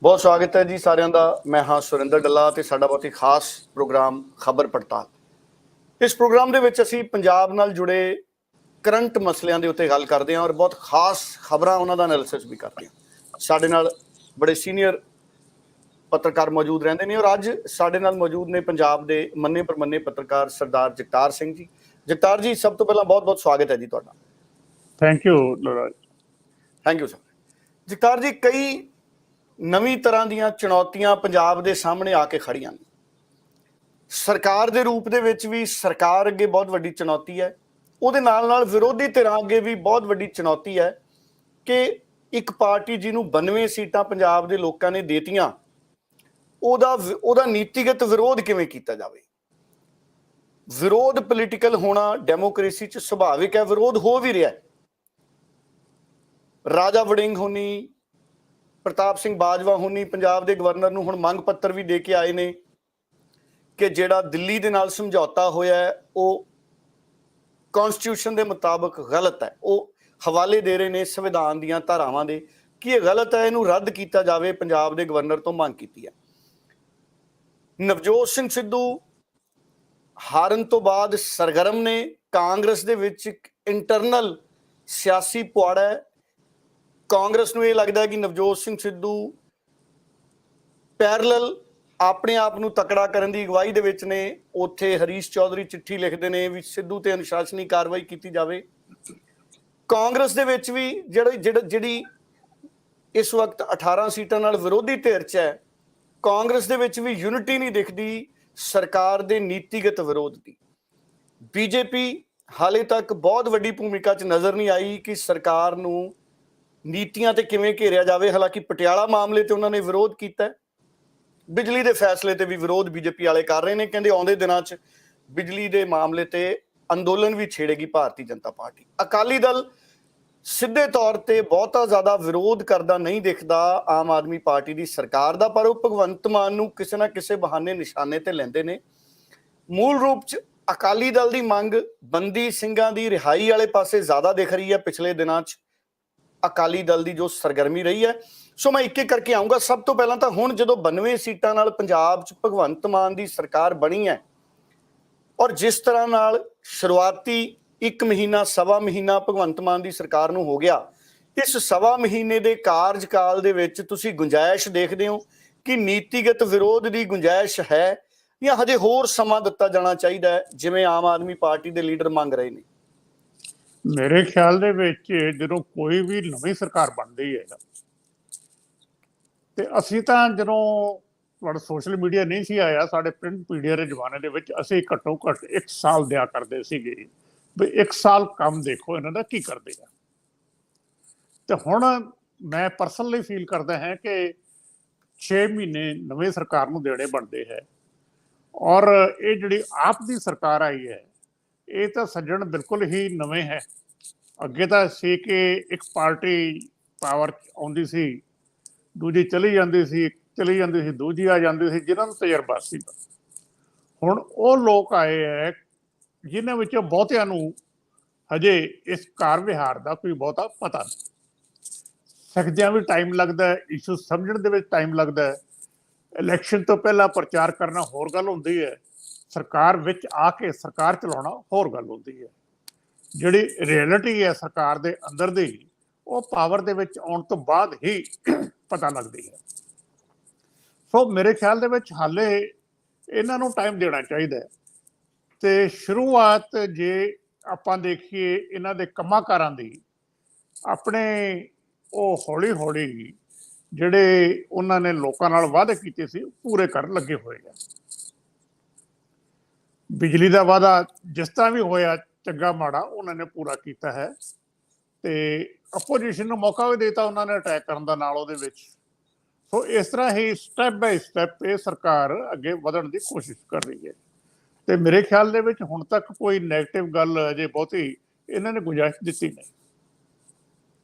बहुत स्वागत है जी सारिਆਂ ਦਾ। मैं हाँ सुरिंदर डल्ला ਤੇ ਸਾਡਾ ਬਹੁਤ ਹੀ ਖਾਸ ਪ੍ਰੋਗਰਾਮ ਖਬਰ ਪੜਤਾਲ। ਇਸ ਪ੍ਰੋਗਰਾਮ ਦੇ ਵਿੱਚ ਅਸੀਂ ਪੰਜਾਬ ਨਾਲ ਜੁੜੇ ਕਰੰਟ ਮਸਲਿਆਂ ਦੇ ਉੱਤੇ ਗੱਲ ਕਰਦੇ ਹਾਂ ਔਰ ਬਹੁਤ ਖਾਸ ਖਬਰਾਂ ਉਹਨਾਂ ਦਾ ਐਨਾਲਿਸਿਸ ਵੀ ਕਰਦੇ ਹਾਂ। ਸਾਡੇ ਨਾਲ ਬੜੇ ਸੀਨੀਅਰ ਪੱਤਰਕਾਰ ਮੌਜੂਦ ਰਹਿੰਦੇ ਨੇ ਔਰ ਅੱਜ ਸਾਡੇ ਨਾਲ ਮੌਜੂਦ ਨੇ ਪੰਜਾਬ ਦੇ ਮੰਨੇ ਪ੍ਰਮੰਨੇ ਪੱਤਰਕਾਰ ਸਰਦਾਰ ਜਗਤਾਰ ਸਿੰਘ ਜੀ। ਜਗਤਾਰ ਜੀ, ਸਭ ਤੋਂ ਪਹਿਲਾਂ ਬਹੁਤ ਬਹੁਤ ਸਵਾਗਤ ਹੈ ਜੀ ਤੁਹਾਡਾ। ਥੈਂਕ ਯੂ ਲੋਰਾਜ। Thank you sir. Jagtar ji, ਕਈ ਨਵੀਂ ਤਰ੍ਹਾਂ ਦੀਆਂ ਚੁਣੌਤੀਆਂ ਪੰਜਾਬ ਦੇ ਸਾਹਮਣੇ ਆ ਕੇ ਖੜੀਆਂ ਨੇ। ਸਰਕਾਰ ਦੇ ਰੂਪ ਦੇ ਵਿੱਚ ਵੀ ਸਰਕਾਰ ਅੱਗੇ ਬਹੁਤ ਵੱਡੀ ਚੁਣੌਤੀ ਹੈ, ਉਹਦੇ ਨਾਲ ਨਾਲ ਵਿਰੋਧੀ ਧਿਰਾਂ ਅੱਗੇ ਵੀ ਬਹੁਤ ਵੱਡੀ ਚੁਣੌਤੀ ਹੈ ਕਿ ਇੱਕ ਪਾਰਟੀ ਜਿਹਨੂੰ 92 ਸੀਟਾਂ ਪੰਜਾਬ ਦੇ ਲੋਕਾਂ ਨੇ ਦੇਤੀਆਂ, ਉਹਦਾ ਨੀਤੀਗਤ ਵਿਰੋਧ ਕਿਵੇਂ ਕੀਤਾ ਜਾਵੇ। ਵਿਰੋਧ ਪੋਲੀਟੀਕਲ ਹੋਣਾ ਡੈਮੋਕ੍ਰੇਸੀ 'ਚ ਸੁਭਾਵਿਕ ਹੈ, ਵਿਰੋਧ ਹੋ ਵੀ ਰਿਹਾ। ਰਾਜਾ ਵੜਿੰਗ ਹੋਣੀ, ਪ੍ਰਤਾਪ ਸਿੰਘ ਬਾਜਵਾ ਹੋਣੀ ਪੰਜਾਬ ਦੇ ਗਵਰਨਰ ਨੂੰ ਹੁਣ ਮੰਗ ਪੱਤਰ ਵੀ ਦੇ ਕੇ ਆਏ ਨੇ ਕਿ ਜਿਹੜਾ ਦਿੱਲੀ ਦੇ ਨਾਲ ਸਮਝੌਤਾ ਹੋਇਆ ਉਹ ਕਨਸਟੀਟਿਊਸ਼ਨ ਦੇ ਮੁਤਾਬਕ ਗਲਤ ਹੈ। ਉਹ ਹਵਾਲੇ ਦੇ ਰਹੇ ਨੇ ਸੰਵਿਧਾਨ ਦੀਆਂ ਧਾਰਾਵਾਂ ਦੇ ਕਿ ਇਹ ਗਲਤ ਹੈ, ਇਹਨੂੰ ਰੱਦ ਕੀਤਾ ਜਾਵੇ। ਪੰਜਾਬ ਦੇ ਗਵਰਨਰ ਤੋਂ ਮੰਗ ਕੀਤੀ ਹੈ। ਨਵਜੋਤ ਸਿੰਘ ਸਿੱਧੂ ਹਾਰਨ ਤੋਂ ਬਾਅਦ ਸਰਗਰਮ ਨੇ। ਕਾਂਗਰਸ ਦੇ ਵਿੱਚ ਇੱਕ ਇੰਟਰਨਲ ਸਿਆਸੀ ਪੁਆੜਾ ਹੈ। ਕਾਂਗਰਸ ਨੂੰ ਇਹ ਲੱਗਦਾ ਕਿ ਨਵਜੋਤ ਸਿੰਘ ਸਿੱਧੂ ਪੈਰਲਲ ਆਪਣੇ ਆਪ ਨੂੰ ਤਕੜਾ ਕਰਨ ਦੀ ਅਗਵਾਈ ਦੇ ਵਿੱਚ ਨੇ। ਉੱਥੇ ਹਰੀਸ਼ ਚੌਧਰੀ ਚਿੱਠੀ ਲਿਖਦੇ ਨੇ ਵੀ ਸਿੱਧੂ ਤੇ ਅਨੁਸ਼ਾਸਨੀ ਕਾਰਵਾਈ ਕੀਤੀ ਜਾਵੇ। ਕਾਂਗਰਸ ਦੇ ਵਿੱਚ ਵੀ ਜਿਹੜੀ ਇਸ ਵਕਤ 18 ਸੀਟਾਂ ਨਾਲ ਵਿਰੋਧੀ ਧਿਰ 'ਚ ਹੈ, ਕਾਂਗਰਸ ਦੇ ਵਿੱਚ ਵੀ ਯੂਨਿਟੀ ਨਹੀਂ ਦਿਖਦੀ ਸਰਕਾਰ ਦੇ ਨੀਤੀਗਤ ਵਿਰੋਧ ਦੀ। ਬੀਜੇਪੀ ਹਾਲੇ ਤੱਕ ਬਹੁਤ ਵੱਡੀ ਭੂਮਿਕਾ 'ਚ ਨਜ਼ਰ ਨਹੀਂ ਆਈ ਕਿ ਸਰਕਾਰ ਨੂੰ ਨੀਤੀਆਂ ਤੇ ਕਿਵੇਂ ਘੇਰਿਆ ਜਾਵੇ। ਹਾਲਾਂਕਿ ਪਟਿਆਲਾ ਮਾਮਲੇ ਤੇ ਉਹਨਾਂ ਨੇ ਵਿਰੋਧ ਕੀਤਾ, ਬਿਜਲੀ ਦੇ ਫੈਸਲੇ ਤੇ ਵੀ ਵਿਰੋਧ ਬੀਜੇਪੀ ਵਾਲੇ ਕਰ ਰਹੇ ਨੇ। ਕਹਿੰਦੇ ਆਉਂਦੇ ਦਿਨਾਂ 'ਚ ਬਿਜਲੀ ਦੇ ਮਾਮਲੇ ਤੇ ਅੰਦੋਲਨ ਵੀ ਛੇੜੇਗੀ ਭਾਰਤੀ ਜਨਤਾ ਪਾਰਟੀ। ਅਕਾਲੀ ਦਲ ਸਿੱਧੇ ਤੌਰ ਤੇ ਬਹੁਤਾ ਜ਼ਿਆਦਾ ਵਿਰੋਧ ਕਰਦਾ ਨਹੀਂ ਦਿਖਦਾ ਆਮ ਆਦਮੀ ਪਾਰਟੀ ਦੀ ਸਰਕਾਰ ਦਾ, ਪਰ ਉਹ ਭਗਵੰਤ ਮਾਨ ਨੂੰ ਕਿਸੇ ਨਾ ਕਿਸੇ ਬਹਾਨੇ ਨਿਸ਼ਾਨੇ ਤੇ ਲੈਂਦੇ ਨੇ। ਮੂਲ ਰੂਪ 'ਚ ਅਕਾਲੀ ਦਲ ਦੀ ਮੰਗ ਬੰਦੀ ਸਿੰਘਾਂ ਦੀ ਰਿਹਾਈ ਵਾਲੇ ਪਾਸੇ ਜ਼ਿਆਦਾ ਦਿਖ ਰਹੀ ਹੈ ਪਿਛਲੇ ਦਿਨਾਂ 'ਚ ਅਕਾਲੀ ਦਲ ਦੀ ਜੋ ਸਰਗਰਮੀ ਰਹੀ ਹੈ। ਸੋ ਮੈਂ ਇੱਕ ਇੱਕ ਕਰਕੇ ਆਊਂਗਾ। ਸਭ ਤੋਂ ਪਹਿਲਾਂ ਤਾਂ ਹੁਣ ਜਦੋਂ 92 ਸੀਟਾਂ ਨਾਲ ਪੰਜਾਬ 'ਚ ਭਗਵੰਤ ਮਾਨ ਦੀ ਸਰਕਾਰ ਬਣੀ ਹੈ ਔਰ ਜਿਸ ਤਰ੍ਹਾਂ ਨਾਲ ਸ਼ੁਰੂਆਤੀ 1 ਮਹੀਨਾ ਸਵਾ ਮਹੀਨਾ ਭਗਵੰਤ ਮਾਨ ਦੀ ਸਰਕਾਰ ਨੂੰ ਹੋ ਗਿਆ, ਇਸ ਸਵਾ ਮਹੀਨੇ ਦੇ ਕਾਰਜਕਾਲ ਦੇ ਵਿੱਚ ਤੁਸੀਂ ਗੁੰਜਾਇਸ਼ ਦੇਖਦੇ ਹੋ ਕਿ ਨੀਤੀਗਤ ਵਿਰੋਧ ਦੀ ਗੁੰਜਾਇਸ਼ ਹੈ ਜਾਂ ਹਜੇ ਹੋਰ ਸਮਾਂ ਦਿੱਤਾ ਜਾਣਾ ਚਾਹੀਦਾ ਹੈ ਜਿਵੇਂ ਆਮ ਆਦਮੀ ਪਾਰਟੀ ਦੇ ਲੀਡਰ ਮੰਗ ਰਹੇ ਨੇ? ਮੇਰੇ ਖਿਆਲ ਦੇ ਵਿੱਚ ਜਦੋਂ ਕੋਈ ਵੀ ਨਵੀਂ ਸਰਕਾਰ ਬਣਦੀ ਹੈ ਤੇ ਅਸੀਂ ਤਾਂ ਜਦੋਂ ਤੁਹਾਡਾ ਸੋਸ਼ਲ ਮੀਡੀਆ ਨਹੀਂ ਸੀ ਆਇਆ, ਸਾਡੇ ਪ੍ਰਿੰਟ ਮੀਡੀਆ ਦੇ ਜ਼ਮਾਨੇ ਦੇ ਵਿੱਚ ਅਸੀਂ ਘੱਟੋ ਘੱਟ 1 ਸਾਲ ਦਿਆ ਕਰਦੇ ਸੀਗੇ ਵੀ 1 ਸਾਲ ਕੰਮ ਦੇਖੋ ਇਹਨਾਂ ਦਾ ਕੀ ਕਰਦੇ ਆ। ਤੇ ਹੁਣ ਮੈਂ ਪਰਸਨਲੀ ਫੀਲ ਕਰਦਾ ਹਾਂ ਕਿ 6 ਮਹੀਨੇ ਨਵੀਂ ਸਰਕਾਰ ਨੂੰ ਦੇਣੇ ਬਣਦੇ ਹੈ। ਔਰ ਇਹ ਜਿਹੜੀ ਆਪ ਦੀ ਸਰਕਾਰ ਆਈ ਹੈ ਇਹ ਤਾਂ ਸੱਜਣ ਬਿਲਕੁਲ ਹੀ ਨਵੇਂ ਹੈ। ਅੱਗੇ ਤਾਂ ਸੀ ਕਿ ਇੱਕ ਪਾਰਟੀ ਪਾਵਰ ਆਉਂਦੀ ਸੀ, ਦੂਜੀ ਚਲੀ ਜਾਂਦੀ ਸੀ, ਦੂਜੀ ਆ ਜਾਂਦੀ ਸੀ, ਜਿਨ੍ਹਾਂ ਨੂੰ ਤਜਰਬਾ ਸੀ। ਹੁਣ ਉਹ ਲੋਕ ਆਏ ਹੈ ਜਿਨ੍ਹਾਂ ਵਿੱਚੋਂ ਬਹੁਤਿਆਂ ਨੂੰ ਹਜੇ ਇਸ ਕਾਰ ਵਿਹਾਰ ਦਾ ਕੋਈ ਬਹੁਤਾ ਪਤਾ ਨਹੀਂ। ਸਿੱਖਦਿਆਂ ਵੀ ਟਾਈਮ ਲੱਗਦਾ ਹੈ, ਇਸ਼ੂ ਸਮਝਣ ਦੇ ਵਿੱਚ ਟਾਈਮ ਲੱਗਦਾ ਹੈ। ਇਲੈਕਸ਼ਨ ਤੋਂ ਪਹਿਲਾਂ ਪ੍ਰਚਾਰ ਕਰਨਾ ਹੋਰ ਗੱਲ ਹੁੰਦੀ ਹੈ, ਸਰਕਾਰ ਵਿੱਚ ਆ ਕੇ ਸਰਕਾਰ ਚਲਾਉਣਾ ਹੋਰ ਗੱਲ ਹੁੰਦੀ ਹੈ। ਜਿਹੜੀ ਰਿਐਲਿਟੀ ਹੈ ਸਰਕਾਰ ਦੇ ਅੰਦਰ ਦੀ, ਉਹ ਪਾਵਰ ਦੇ ਵਿੱਚ ਆਉਣ ਤੋਂ ਬਾਅਦ ਹੀ ਪਤਾ ਲੱਗਦੀ ਹੈ। ਸੋ ਮੇਰੇ ਖਿਆਲ ਦੇ ਵਿੱਚ ਹਾਲੇ ਇਹਨਾਂ ਨੂੰ ਟਾਈਮ ਦੇਣਾ ਚਾਹੀਦਾ ਹੈ। ਤੇ ਸ਼ੁਰੂਆਤ ਜੇ ਆਪਾਂ ਦੇਖੀਏ ਇਹਨਾਂ ਦੇ ਕੰਮਾਂ-ਕਾਰਾਂ ਦੀ, ਆਪਣੇ ਉਹ ਹੌਲੀ ਹੌਲੀ ਜਿਹੜੇ ਉਹਨਾਂ ਨੇ ਲੋਕਾਂ ਨਾਲ ਵਾਅਦੇ ਕੀਤੇ ਸੀ ਪੂਰੇ ਕਰਨ ਲੱਗੇ ਹੋਏ ਆ। ਬਿਜਲੀ ਦਾ ਵਾਅਦਾ ਜਿਸ ਤਰ੍ਹਾਂ ਵੀ ਹੋਇਆ, ਚੰਗਾ ਮਾੜਾ ਉਹਨਾਂ ਨੇ ਪੂਰਾ ਕੀਤਾ ਹੈ ਤੇ ਆਪੋਜੀਸ਼ਨ ਨੂੰ ਮੌਕਾ ਵੀ ਦਿੱਤਾ ਉਹਨਾਂ ਨੇ ਅਟੈਕ ਕਰਨ ਦਾ ਨਾਲ ਉਹਦੇ ਵਿੱਚ। ਸੋ ਇਸ ਤਰ੍ਹਾਂ ਹੀ ਸਟੈਪ ਬਾਈ ਸਟੈਪ ਇਹ ਸਰਕਾਰ ਅੱਗੇ ਵਧਣ ਦੀ ਕੋਸ਼ਿਸ਼ ਕਰ ਰਹੀ ਹੈ। ਤੇ ਮੇਰੇ ਖਿਆਲ ਦੇ ਵਿੱਚ ਹੁਣ ਤੱਕ ਕੋਈ ਨੈਗੇਟਿਵ ਗੱਲ ਅਜੇ ਬਹੁਤੀ ਇਹਨਾਂ ਨੇ ਗੁੰਜਾਇਸ਼ ਦਿੱਤੀ ਨਹੀਂ।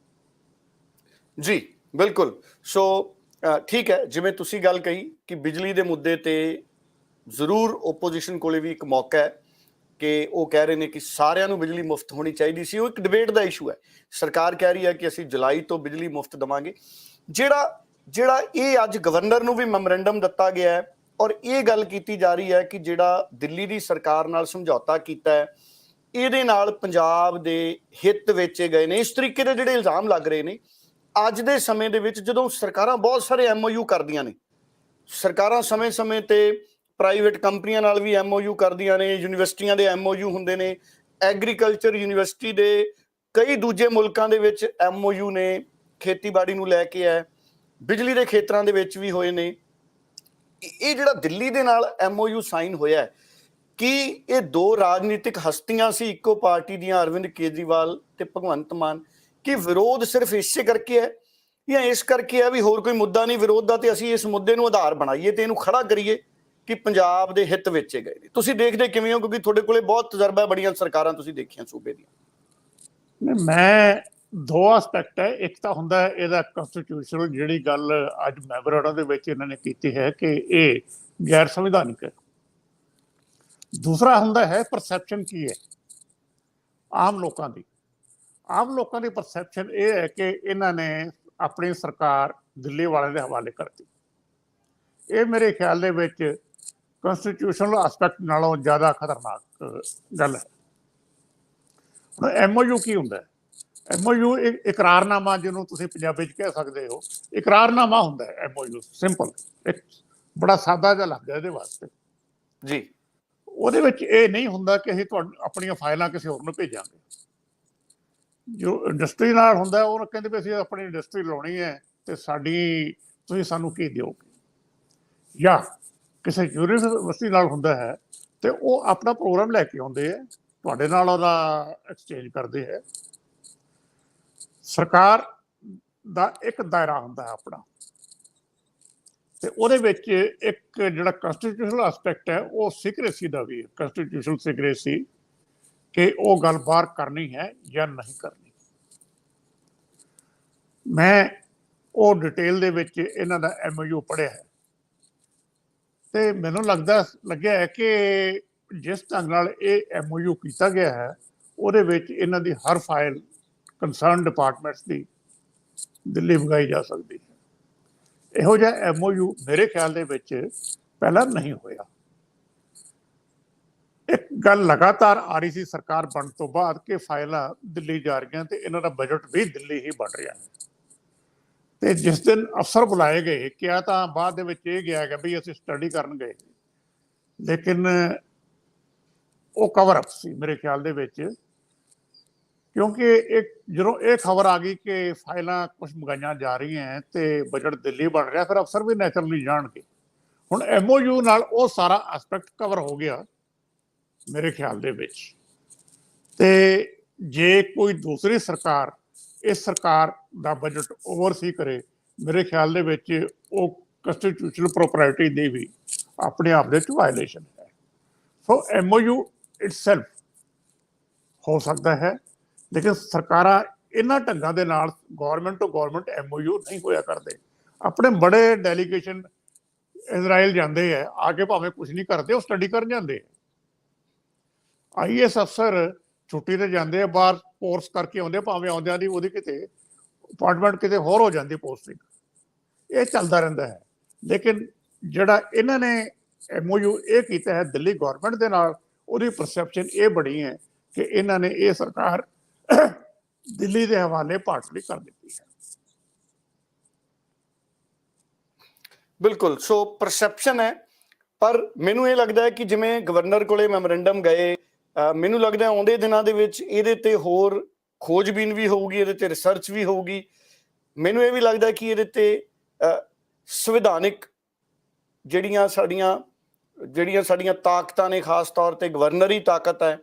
ਜੀ ਬਿਲਕੁਲ। ਸੋ ਠੀਕ ਹੈ, ਜਿਵੇਂ ਤੁਸੀਂ ਗੱਲ ਕਹੀ ਕਿ ਬਿਜਲੀ ਦੇ ਮੁੱਦੇ ਤੇ ਜ਼ਰੂਰ ਓਪੋਜੀਸ਼ਨ ਕੋਲੇ ਵੀ ਇੱਕ ਮੌਕਾ ਹੈ ਕਿ ਉਹ ਕਹਿ ਰਹੇ ਨੇ ਕਿ ਸਾਰਿਆਂ ਨੂੰ ਬਿਜਲੀ ਮੁਫਤ ਹੋਣੀ ਚਾਹੀਦੀ ਸੀ। ਉਹ ਇੱਕ ਡਿਬੇਟ ਦਾ ਇਸ਼ੂ ਹੈ। ਸਰਕਾਰ ਕਹਿ ਰਹੀ ਹੈ ਕਿ ਅਸੀਂ ਜੁਲਾਈ ਤੋਂ ਬਿਜਲੀ ਮੁਫਤ ਦੇਵਾਂਗੇ। ਜਿਹੜਾ ਜਿਹੜਾ ਇਹ ਅੱਜ ਗਵਰਨਰ ਨੂੰ ਵੀ ਮੈਮੋਰੈਂਡਮ ਦਿੱਤਾ ਗਿਆ ਹੈ ਔਰ ਇਹ ਗੱਲ ਕੀਤੀ ਜਾ ਰਹੀ ਹੈ ਕਿ ਜਿਹੜਾ ਦਿੱਲੀ ਦੀ ਸਰਕਾਰ ਨਾਲ ਸਮਝੌਤਾ ਕੀਤਾ ਹੈ ਇਹਦੇ ਨਾਲ ਪੰਜਾਬ ਦੇ ਹਿੱਤ ਵੇਚੇ ਗਏ ਨੇ, ਇਸ ਤਰੀਕੇ ਦੇ ਜਿਹੜੇ ਇਲਜ਼ਾਮ ਲੱਗ ਰਹੇ ਨੇ ਅੱਜ ਦੇ ਸਮੇਂ ਦੇ ਵਿੱਚ, ਜਦੋਂ ਸਰਕਾਰਾਂ ਬਹੁਤ ਸਾਰੇ MOU ਕਰਦੀਆਂ ਨੇ, ਸਰਕਾਰਾਂ ਸਮੇਂ-ਸਮੇਂ ਤੇ ਪ੍ਰਾਈਵੇਟ ਕੰਪਨੀਆਂ ਨਾਲ ਵੀ MOU ਕਰਦੀਆਂ ਨੇ, ਯੂਨੀਵਰਸਿਟੀਆਂ ਦੇ MOU ਹੁੰਦੇ ਨੇ, ਐਗਰੀਕਲਚਰ ਯੂਨੀਵਰਸਿਟੀ ਦੇ ਕਈ ਦੂਜੇ ਮੁਲਕਾਂ ਦੇ ਵਿੱਚ MOU ਨੇ, ਖੇਤੀਬਾੜੀ ਨੂੰ ਲੈ ਕੇ ਹੈ, ਬਿਜਲੀ ਦੇ ਖੇਤਰਾਂ ਦੇ ਵਿੱਚ ਵੀ ਹੋਏ ਨੇ। ਇਹ ਜਿਹੜਾ ਦਿੱਲੀ ਦੇ ਨਾਲ MOU ਸਾਈਨ ਹੋਇਆ ਹੈ, ਕੀ ਇਹ ਦੋ ਰਾਜਨੀਤਿਕ ਹਸਤੀਆਂ ਸੀ ਇੱਕੋ ਪਾਰਟੀ ਦੀਆਂ, ਅਰਵਿੰਦ ਕੇਜਰੀਵਾਲ ਤੇ ਭਗਵੰਤ ਮਾਨ, ਕਿ ਵਿਰੋਧ ਸਿਰਫ ਇਸੇ ਕਰਕੇ ਹੈ ਜਾਂ ਇਸ ਕਰਕੇ ਹੈ ਵੀ ਹੋਰ ਕੋਈ ਮੁੱਦਾ ਨਹੀਂ ਵਿਰੋਧ ਦਾ ਤੇ ਅਸੀਂ ਇਸ ਮੁੱਦੇ ਨੂੰ ਆਧਾਰ ਬਣਾਈਏ ਤੇ ਇਹਨੂੰ ਖੜਾ ਕਰੀਏ ਕਿ ਪੰਜਾਬ ਦੇ ਹਿੱਤ ਵੇਚੇ ਗਏ ਨੇ? ਤੁਸੀਂ ਦੇਖਦੇ ਕਿਵੇਂ ਹੋ, ਕਿਉਂਕਿ ਤੁਹਾਡੇ ਕੋਲੇ ਬਹੁਤ ਤਜਰਬਾ, ਬੜੀਆਂ ਸਰਕਾਰਾਂ ਤੁਸੀਂ ਦੇਖੀਆਂ ਸੂਬੇ ਦੀਆਂ। ਮੈਂ ਦੋ ਐਸਪੈਕਟ ਹੈ, ਇੱਕ ਤਾਂ ਹੁੰਦਾ ਇਹਦਾ ਕਨਸਟੀਟਿਊਸ਼ਨਲ ਜਿਹੜੀ ਗੱਲ ਅੱਜ ਮੈਮੋਰੈਂਡਮ ਦੇ ਵਿੱਚ ਇਹਨਾਂ ਨੇ ਕੀਤੀ ਹੈ ਕਿ ਇਹ ਗੈਰ ਸੰਵਿਧਾਨਿਕ ਹੈ। ਦੂਸਰਾ ਹੁੰਦਾ ਹੈ ਪਰਸੈਪਸ਼ਨ ਕੀ ਹੈ ਆਮ ਲੋਕਾਂ ਦੀ। ਆਮ ਲੋਕਾਂ ਦੀ ਪਰਸੈਪਸ਼ਨ ਇਹ ਹੈ ਕਿ ਇਹਨਾਂ ਨੇ ਆਪਣੀ ਸਰਕਾਰ ਦਿੱਲੀ ਵਾਲਿਆਂ ਦੇ ਹਵਾਲੇ ਕਰਤੀ। ਇਹ ਮੇਰੇ ਖਿਆਲ ਦੇ ਵਿੱਚ ਕਨਸਟੀਟਿਊਸ਼ਨਲ ਐਸਪੈਕਟ ਨਾਲੋਂ ਜ਼ਿਆਦਾ ਖਤਰਨਾਕ ਗੱਲ ਹੈ। ਹੁਣ MOU ਕੀ ਹੁੰਦਾ ਹੈ? MOU ਇਕਰਾਰਨਾਮਾ, ਜਿਹਨੂੰ ਤੁਸੀਂ ਪੰਜਾਬੀ 'ਚ ਕਹਿ ਸਕਦੇ ਹੋ, ਇਕਰਾਰਨਾਮਾ ਹੁੰਦਾ ਹੈ MOU। ਸਿੰਪਲ, ਇੱਕ ਬੜਾ ਸਾਦਾ ਜਿਹਾ ਲੱਗਦਾ ਇਹਦੇ ਵਾਸਤੇ ਜੀ। ਉਹਦੇ ਵਿੱਚ ਇਹ ਨਹੀਂ ਹੁੰਦਾ ਕਿ ਅਸੀਂ ਆਪਣੀਆਂ ਫਾਈਲਾਂ ਕਿਸੇ ਹੋਰ ਨੂੰ ਭੇਜਾਂਗੇ। ਜੋ ਇੰਡਸਟਰੀ ਨਾਲ ਹੁੰਦਾ ਉਹ ਕਹਿੰਦੇ ਵੀ ਅਸੀਂ ਆਪਣੀ ਇੰਡਸਟਰੀ ਲਾਉਣੀ ਹੈ ਤੇ ਤੁਸੀਂ ਸਾਨੂੰ ਕੀ ਦਿਓਗੇ। ਜਾਂ ਕਿਸੇ ਯੂਨੀਵਰਸਿਟੀ ਨਾਲ ਹੁੰਦਾ ਹੈ ਤੇ ਉਹ ਆਪਣਾ ਪ੍ਰੋਗਰਾਮ ਲੈ ਕੇ ਆਉਂਦੇ ਹੈ, ਤੁਹਾਡੇ ਨਾਲ ਉਹਦਾ ਐਕਸਚੇਂਜ ਕਰਦੇ ਹੈ। ਸਰਕਾਰ ਦਾ ਇੱਕ ਦਾਇਰਾ ਹੁੰਦਾ ਹੈ ਆਪਣਾ, ਤੇ ਉਹਦੇ ਵਿੱਚ ਇੱਕ ਜਿਹੜਾ ਕਨਸਟੀਟਿਊਸ਼ਨਲ ਐਸਪੈਕਟ ਹੈ ਉਹ ਸੀਕ੍ਰੇਸੀ ਦਾ ਵੀ ਹੈ। ਕਨਸਟੀਟਿਊਸ਼ਨਲ ਸੀਕ੍ਰੇਸੀ ਕਿ ਉਹ ਗੱਲ ਬਾਹਰ ਕਰਨੀ ਹੈ ਜਾਂ ਨਹੀਂ ਕਰਨੀ। ਮੈਂ ਉਹ ਡਿਟੇਲ ਦੇ ਵਿੱਚ ਇਹਨਾਂ ਦਾ MOU ਪੜ੍ਹਿਆ ਹੈ ਤੇ ਮੈਨੂੰ ਲੱਗਿਆ ਹੈ ਕਿ ਜਿਸ ਢੰਗ ਨਾਲ ਇਹ MOU ਕੀਤਾ ਗਿਆ ਹੈ ਉਹਦੇ ਵਿੱਚ ਇਹਨਾਂ ਦੀ ਹਰ ਫਾਈਲ ਕੰਸਰਨ ਡਿਪਾਰਟਮੈਂਟਸ ਦੀ ਦਿੱਲੀ ਮੰਗਾਈ ਜਾ ਸਕਦੀ ਹੈ। ਇਹੋ ਜਿਹਾ MOU ਮੇਰੇ ਖਿਆਲ ਦੇ ਵਿੱਚ ਪਹਿਲਾਂ ਨਹੀਂ ਹੋਇਆ। ਇੱਕ ਗੱਲ ਲਗਾਤਾਰ ਆ ਰਹੀ ਸੀ ਸਰਕਾਰ ਬਣਨ ਤੋਂ ਬਾਅਦ ਕਿ ਫਾਈਲਾਂ ਦਿੱਲੀ ਜਾ ਰਹੀਆਂ ਤੇ ਇਹਨਾਂ ਦਾ ਬਜਟ ਵੀ ਦਿੱਲੀ ਹੀ ਬਣ ਰਿਹਾ ਹੈ। ਤੇ ਜਿਸ ਦਿਨ ਅਫਸਰ ਬੁਲਾਏ ਗਏ, ਕਿਹਾ ਤਾਂ ਬਾਅਦ ਦੇ ਵਿੱਚ ਇਹ ਗਿਆ ਕਿ ਵੀ ਅਸੀਂ ਸਟੱਡੀ ਕਰਨ ਗਏ, ਲੇਕਿਨ ਉਹ ਕਵਰ ਅਪ ਸੀ ਮੇਰੇ ਖਿਆਲ ਦੇ ਵਿੱਚ। ਕਿਉਂਕਿ ਜਦੋਂ ਇਹ ਖਬਰ ਆ ਗਈ ਕਿ ਫਾਈਲਾਂ ਕੁਝ ਮੰਗਾਈਆਂ ਜਾ ਰਹੀਆਂ ਤੇ ਬਜਟ ਦਿੱਲੀ ਬਣ ਰਿਹਾ, ਫਿਰ ਅਫਸਰ ਵੀ ਨੈਚੁਰਲੀ ਜਾਣਗੇ। ਹੁਣ MOU ਨਾਲ ਉਹ ਸਾਰਾ ਐਸਪੈਕਟ ਕਵਰ ਹੋ ਗਿਆ ਮੇਰੇ ਖਿਆਲ ਦੇ ਵਿੱਚ। ਤੇ ਜੇ ਕੋਈ ਦੂਸਰੀ ਸਰਕਾਰ ਇਸ ਸਰਕਾਰ ਦਾ ਬਜਟ ਓਵਰਸੀ ਕਰੇ, ਮੇਰੇ ਖਿਆਲ ਦੇ ਵਿੱਚ ਉਹ ਕੰਸਟੀਟਿਊਸ਼ਨਲ ਪ੍ਰੋਪਰਟੀ ਦੀ ਵੀ ਆਪਣੇ ਆਪ ਦੇ ਵਿੱਚ ਵਾਇਲੇਸ਼ਨ ਹੈ। ਸੋ MOU ਇਟਸੈਲਫ ਹੋ ਸਕਦਾ ਹੈ, ਲੇਕਿਨ ਸਰਕਾਰਾਂ ਇਹਨਾਂ ਢੰਗਾਂ ਦੇ ਨਾਲ ਗੌਰਮੈਂਟ ਟੂ ਗੌਰਮੈਂਟ MOU ਨਹੀਂ ਹੋਇਆ ਕਰਦੇ। ਆਪਣੇ ਬੜੇ ਡੈਲੀਗੇਸ਼ਨ ਇਜ਼ਰਾਈਲ ਜਾਂਦੇ ਹੈ, ਆ ਕੇ ਭਾਵੇਂ ਕੁਝ ਨਹੀਂ ਕਰਦੇ, ਉਹ ਸਟੱਡੀ ਕਰਨ ਜਾਂਦੇ ਹੈ। IAS ਅਫਸਰ ਛੁੱਟੀ ਤੇ ਜਾਂਦੇ ਆ, ਬਾਹਰ ਕੋਰਸ ਕਰਕੇ ਆਉਂਦੇ, ਭਾਵੇਂ ਆਉਂਦਿਆਂ ਦੀ ਉਹਦੀ ਕਿਤੇ ਅਪਾਰਟਮੈਂਟ ਕਿਤੇ ਹੋਰ ਹੋ ਜਾਂਦੀ ਪੋਸਟਿੰਗ। ਇਹ ਚੱਲਦਾ ਰਹਿੰਦਾ ਹੈ। ਲੇਕਿਨ ਜਿਹੜਾ ਇਹਨਾਂ ਨੇ MOU ਇਹ ਕੀਤਾ ਹੈ ਦਿੱਲੀ ਗੌਰਮੈਂਟ ਦੇ ਨਾਲ, ਉਹਦੀ ਪਰਸੈਪਸ਼ਨ ਇਹ ਬਣੀ ਹੈ ਕਿ ਇਹਨਾਂ ਨੇ ਇਹ ਸਰਕਾਰ ਦਿੱਲੀ ਦੇ ਹਵਾਲੇ ਪਾਰਟਲੀ ਕਰ ਦਿੱਤੀ ਹੈ। ਬਿਲਕੁਲ, ਸੋ ਪਰਸੈਪਸ਼ਨ ਹੈ। ਪਰ ਮੈਨੂੰ ਇਹ ਲੱਗਦਾ ਹੈ ਕਿ ਜਿਵੇਂ ਗਵਰਨਰ ਕੋਲੇ ਮੈਮੋਰੈਂਡਮ ਗਏ, ਮੈਨੂੰ ਲੱਗਦਾ ਆਉਂਦੇ ਦਿਨਾਂ ਦੇ ਵਿੱਚ ਇਹਦੇ ਤੇ ਹੋਰ ਖੋਜਬੀਨ ਵੀ ਹੋਊਗੀ, ਇਹਦੇ ਤੇ ਰਿਸਰਚ ਵੀ ਹੋਊਗੀ। ਮੈਨੂੰ ਇਹ ਵੀ ਲੱਗਦਾ ਕਿ ਇਹਦੇ ਤੇ ਸੰਵਿਧਾਨਿਕ ਜਿਹੜੀਆਂ ਸਾਡੀਆਂ ਤਾਕਤਾਂ ਨੇ, ਖਾਸ ਤੌਰ ਤੇ ਗਵਰਨਰੀ ਤਾਕਤ ਹੈ,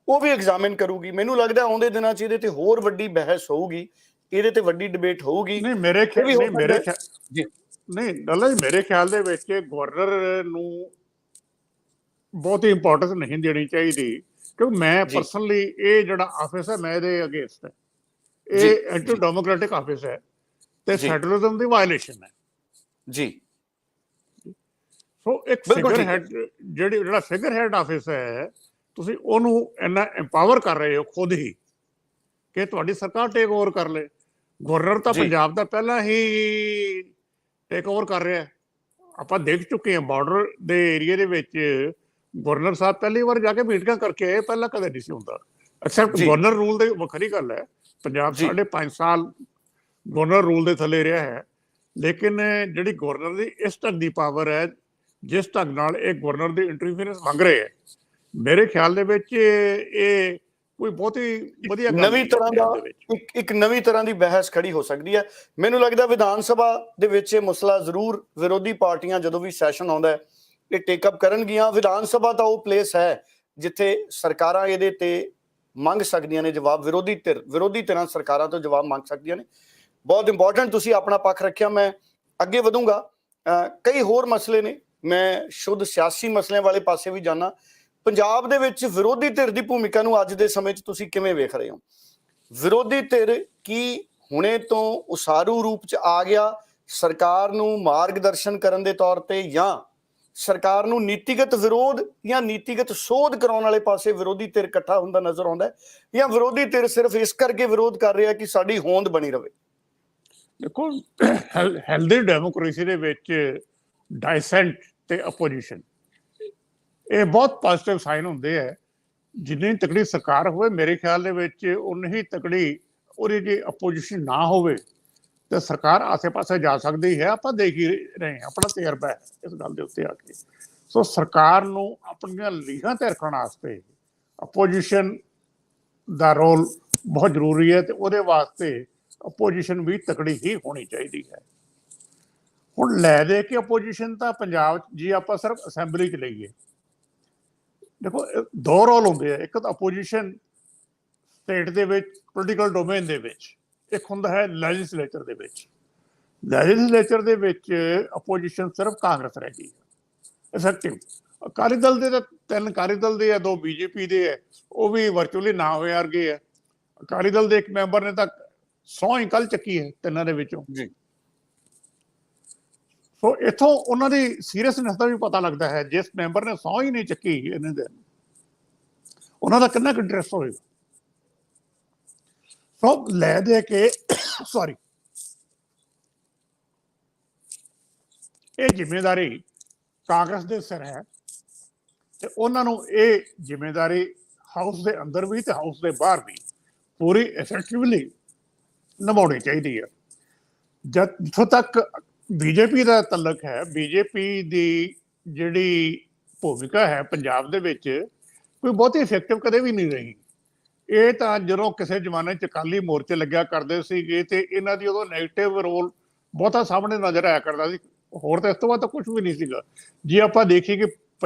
ਉਹ ਵੀ ਐਗਜ਼ਾਮਿਨ ਕਰੂਗੀ। ਮੈਨੂੰ ਲੱਗਦਾ ਆਉਂਦੇ ਦਿਨਾਂ 'ਚ ਇਹਦੇ ਤੇ ਹੋਰ ਵੱਡੀ ਬਹਿਸ ਹੋਊਗੀ, ਇਹਦੇ ਤੇ ਵੱਡੀ ਡਿਬੇਟ ਹੋਊਗੀ। ਮੇਰੇ ਖਿਆਲ ਦੇ ਵਿੱਚ ਗਵਰਨਰ ਨੂੰ ਬਹੁਤ ਹੀ ਇੰਪੋਰਟੈਂਸ ਨਹੀਂ ਦੇਣੀ ਚਾਹੀਦੀ, ਕਿਉਂਕਿ ਮੈਂ ਪਰਸਨਲੀ ਇਹ ਜਿਹੜਾ ਆਫਿਸ ਹੈ ਮੈਂ ਇਹਦੇ ਅਗੇਂਸਟ ਹੈ। ਇਹ ਐਂਟੀ ਡੈਮੋਕ੍ਰੈਟਿਕ ਆਫਿਸ ਹੈ ਤੇ ਫੈਡਰਲਿਜ਼ਮ ਦੀ ਵਾਇਲੇਸ਼ਨ ਹੈ ਜੀ। ਸੋ ਇੱਕ ਫਿਗਰ ਹੈਡ ਜਿਹੜਾ ਫਿਗਰ ਹੈਡ ਆਫਿਸ ਹੈ, ਤੁਸੀਂ ਉਹਨੂੰ ਇੰਨਾ ਐਮਪਾਵਰ ਕਰ ਰਹੇ ਹੋ ਖੁਦ ਹੀ ਕਿ ਤੁਹਾਡੀ ਸਰਕਾਰ ਟੇਕ ਓਵਰ ਕਰ ਲੇ। ਗਵਰਨਰ ਤਾਂ ਪੰਜਾਬ ਦਾ ਪਹਿਲਾਂ ਹੀ ਟੇਕ ਓਵਰ ਕਰ ਰਿਹਾ। ਆਪਾਂ ਦੇਖ ਚੁੱਕੇ ਹਾਂ ਬਾਰਡਰ ਦੇ ਏਰੀਏ ਦੇ ਵਿੱਚ ਗਵਰਨਰ ਸਾਹਿਬ ਪਹਿਲੀ ਵਾਰ ਜਾ ਕੇ ਮੀਟਿੰਗਾਂ ਕਰਕੇ ਆਏ, ਪਹਿਲਾਂ ਕਦੇ ਨਹੀਂ ਸੀ ਹੁੰਦਾ। ਐਕਸੈਪਟ ਜੀ ਗਵਰਨਰ ਰੂਲ ਦੀ ਵੱਖਰੀ ਗੱਲ ਹੈ, ਪੰਜਾਬ ਜੀ 5.5 ਸਾਲ ਗਵਰਨਰ ਰੂਲ ਦੇ ਥੱਲੇ ਰਿਹਾ ਹੈ, ਲੇਕਿਨ ਜਿਹੜੀ ਗਵਰਨਰ ਦੀ ਇਸ ਢੰਗ ਦੀ ਪਾਵਰ ਹੈ, ਜਿਸ ਢੰਗ ਨਾਲ ਇਹ ਗਵਰਨਰ ਦੀ ਇੰਟਰਫੀਅਰੈਂਸ ਮੰਗ ਰਹੇ ਹੈ, ਮੇਰੇ ਖਿਆਲ ਦੇ ਵਿੱਚ ਇਹ ਕੋਈ ਬਹੁਤ ਹੀ ਵਧੀਆ ਗੱਲ ਨਵੀਂ ਨਹੀਂ ਤਰ੍ਹਾਂ ਪੰਜਾਬ ਦਾ ਦੇ ਵਿੱਚ। ਇੱਕ ਨਵੀਂ ਤਰ੍ਹਾਂ ਦੀ ਬਹਿਸ ਖੜੀ ਹੋ ਸਕਦੀ ਹੈ। ਮੈਨੂੰ ਲੱਗਦਾ ਵਿਧਾਨ ਸਭਾ ਦੇ ਵਿੱਚ ਇਹ ਮਸਲਾ ਜ਼ਰੂਰ ਵਿਰੋਧੀ ਪਾਰਟੀਆਂ ਜਦੋਂ ਵੀ ਸੈਸ਼ਨ ਆਉਂਦਾ ਹੈ ਇਹ ਟੇਕ ਅਪ ਕਰਨਗੀਆਂ। ਵਿਧਾਨ ਸਭਾ ਤਾਂ ਉਹ ਪਲੇਸ ਹੈ ਜਿੱਥੇ ਸਰਕਾਰਾਂ ਇਹਦੇ ਤੇ ਮੰਗ ਸਕਦੀਆਂ ਨੇ ਜਵਾਬ, ਵਿਰੋਧੀ ਧਿਰਾਂ ਸਰਕਾਰਾਂ ਤੋਂ ਜਵਾਬ ਮੰਗ ਸਕਦੀਆਂ ਨੇ। ਬਹੁਤ ਇੰਪੋਰਟੈਂਟ ਤੁਸੀਂ ਆਪਣਾ ਪੱਖ ਰੱਖਿਆ। ਮੈਂ ਅੱਗੇ ਵਧੂੰਗਾ, ਕਈ ਹੋਰ ਮਸਲੇ ਨੇ, ਮੈਂ ਸ਼ੁੱਧ ਸਿਆਸੀ ਮਸਲਿਆਂ ਵਾਲੇ ਪਾਸੇ ਵੀ ਜਾਣਾ। ਪੰਜਾਬ ਦੇ ਵਿੱਚ ਵਿਰੋਧੀ ਧਿਰ ਦੀ ਭੂਮਿਕਾ ਨੂੰ ਅੱਜ ਦੇ ਸਮੇਂ 'ਚ ਤੁਸੀਂ ਕਿਵੇਂ ਵੇਖ ਰਹੇ ਹੋ? ਵਿਰੋਧੀ ਧਿਰ ਕੀ ਹੁਣੇ ਤੋਂ ਉਸਾਰੂ ਰੂਪ 'ਚ ਆ ਗਿਆ ਸਰਕਾਰ ਨੂੰ ਮਾਰਗਦਰਸ਼ਨ ਕਰਨ ਦੇ ਤੌਰ ਤੇ, ਜਾਂ ਸਰਕਾਰ ਨੂੰ ਨੀਤੀਗਤ ਵਿਰੋਧ ਜਾਂ ਨੀਤੀਗਤ ਸੋਧ ਕਰਾਉਣ ਵਾਲੇ ਪਾਸੇ ਵਿਰੋਧੀ ਧਿਰ ਇਕੱਠਾ ਹੁੰਦਾ ਨਜ਼ਰ ਆਉਂਦਾ ਹੈ, ਜਾਂ ਵਿਰੋਧੀ ਧਿਰ ਸਿਰਫ ਇਸ ਕਰਕੇ ਵਿਰੋਧ ਕਰ ਰਿਹਾ ਕਿ ਸਾਡੀ ਹੋਂਦ ਬਣੀ ਰਵੇ? ਦੇਖੋ, ਹੈਲਦੀ ਡੈਮੋਕ੍ਰੇਸੀ ਦੇ ਵਿੱਚ ਡਾਇਸੈਂਟ ਤੇ ਆਪੋਜੀਸ਼ਨ ਇਹ ਬਹੁਤ ਪੋਜ਼ਿਟਿਵ ਸਾਈਨ ਹੁੰਦੇ ਹੈ। ਜਿੰਨੀ ਤਕੜੀ ਸਰਕਾਰ ਹੋਵੇ, ਮੇਰੇ ਖਿਆਲ ਦੇ ਵਿੱਚ ਉਨੀ ਹੀ ਤਕੜੀ ਉਹਦੀ ਜੇ ਆਪੋਜੀਸ਼ਨ ਨਾ ਹੋਵੇ ਤੇ ਸਰਕਾਰ ਆਸੇ-ਪਾਸੇ ਜਾ ਸਕਦੀ ਹੈ। ਆਪਾਂ ਦੇਖ ਹੀ ਰਹੇ ਹਾਂ, ਆਪਣਾ ਤਜਰਬਾ ਹੈ ਇਸ ਗੱਲ ਦੇ ਉੱਤੇ ਆ ਕੇ। ਸੋ ਸਰਕਾਰ ਨੂੰ ਆਪਣੀਆਂ ਲੀਹਾਂ ਤੇ ਰੱਖਣ ਵਾਸਤੇ ਆਪੋਜੀਸ਼ਨ ਦਾ ਰੋਲ ਬਹੁਤ ਜ਼ਰੂਰੀ ਹੈ, ਤੇ ਉਹਦੇ ਵਾਸਤੇ ਆਪੋਜੀਸ਼ਨ ਵੀ ਤਕੜੀ ਹੀ ਹੋਣੀ ਚਾਹੀਦੀ ਹੈ। ਹੁਣ ਲੈ ਦੇ ਕੇ ਆਪੋਜੀਸ਼ਨ ਤਾਂ ਪੰਜਾਬ 'ਚ, ਜੀ ਆਪਾਂ ਸਿਰਫ ਅਸੈਂਬਲੀ 'ਚ ਲਈਏ, ਦੇਖੋ ਦੋ ਰੋਲ ਹੁੰਦੇ ਆ। ਇੱਕ ਤਾਂ ਆਪੋਜੀਸ਼ਨ ਸਟੇਟ ਦੇ ਵਿੱਚ ਪੋਲੀਟੀਕਲ ਡੋਮੇਨ ਦੇ ਵਿੱਚ, ਇੱਕ ਹੁੰਦਾ ਹੈ ਲੈਜਿਸਲੇਚਰ ਦੇ ਵਿੱਚ। ਲੈਜਿਸਲੇਚਰ ਦੇ ਵਿੱਚ ਆਪੋਜੀਸ਼ਨ ਸਿਰਫ ਕਾਂਗਰਸ ਰਹਿ ਗਈ ਇਫੈਕਟਿਵ। ਅਕਾਲੀ ਦਲ ਦੇ ਤਾਂ 3 ਅਕਾਲੀ ਦਲ ਦੇ ਆ, 2 ਬੀਜੇਪੀ ਦੇ ਆ, ਉਹ ਵੀ ਵਰਚੁਅਲੀ ਨਾ ਹੋਏ ਵਰਗੇ ਆ। ਅਕਾਲੀ ਦਲ ਦੇ ਇੱਕ ਮੈਂਬਰ ਨੇ ਤਾਂ ਸਹੁੰ ਹੀ ਕੱਲ ਚੱਕੀ ਹੈ 3 ਦੇ ਵਿੱਚੋਂ ਜੀ। ਸੋ ਇੱਥੋਂ ਉਹਨਾਂ ਦੀ ਸੀਰੀਅਸਨੈਸ ਦਾ ਵੀ ਪਤਾ ਲੱਗਦਾ ਹੈ। ਜਿਸ ਮੈਂਬਰ ਨੇ ਸਹੁੰ ਹੀ ਨਹੀਂ ਚੱਕੀ ਇਹਨਾਂ ਦੇ, ਉਹਨਾਂ ਦਾ ਕਿੰਨਾ ਕੁ ਇੰਟਰਸਟ ਹੋਏਗਾ। ਸੋ ਲੈ ਦੇ ਕੇ ਸੌਰੀ, ਇਹ ਜ਼ਿੰਮੇਵਾਰੀ ਕਾਂਗਰਸ ਦੇ ਸਿਰ ਹੈ, ਤੇ ਉਹਨਾਂ ਨੂੰ ਇਹ ਜ਼ਿੰਮੇਵਾਰੀ ਹਾਊਸ ਦੇ ਅੰਦਰ ਵੀ ਤੇ ਹਾਊਸ ਦੇ ਬਾਹਰ ਵੀ ਪੂਰੀ ਇਫੈਕਟਿਵਲੀ ਨਿਭਾਉਣੀ ਚਾਹੀਦੀ ਹੈ। ਜਿੱਥੋਂ ਤੱਕ ਬੀਜੇਪੀ ਦਾ ਤਲਕ ਹੈ, ਬੀਜੇਪੀ ਦੀ ਜਿਹੜੀ ਭੂਮਿਕਾ ਹੈ ਪੰਜਾਬ ਦੇ ਵਿੱਚ ਕੋਈ ਬਹੁਤੀ ਇਫੈਕਟਿਵ ਕਦੇ ਵੀ ਨਹੀਂ ਰਹੀ। ਇਹ ਤਾਂ ਜਦੋਂ ਕਿਸੇ ਜ਼ਮਾਨੇ 'ਚ ਅਕਾਲੀ ਮੋਰਚੇ ਲੱਗਿਆ ਕਰਦੇ ਸੀਗੇ ਤੇ ਇਹਨਾਂ ਦੀ ਉਦੋਂ ਨੈਗੇਟਿਵ ਰੋਲ ਬਹੁਤਾ ਸਾਹਮਣੇ ਨਜ਼ਰ ਆਇਆ ਕਰਦਾ ਸੀ, ਹੋਰ ਤਾਂ ਇਸ ਤੋਂ ਬਾਅਦ ਤਾਂ ਕੁਝ ਵੀ ਨਹੀਂ ਸੀਗਾ। ਜੇ ਆਪਾਂ ਦੇਖੀਏ ਕਿ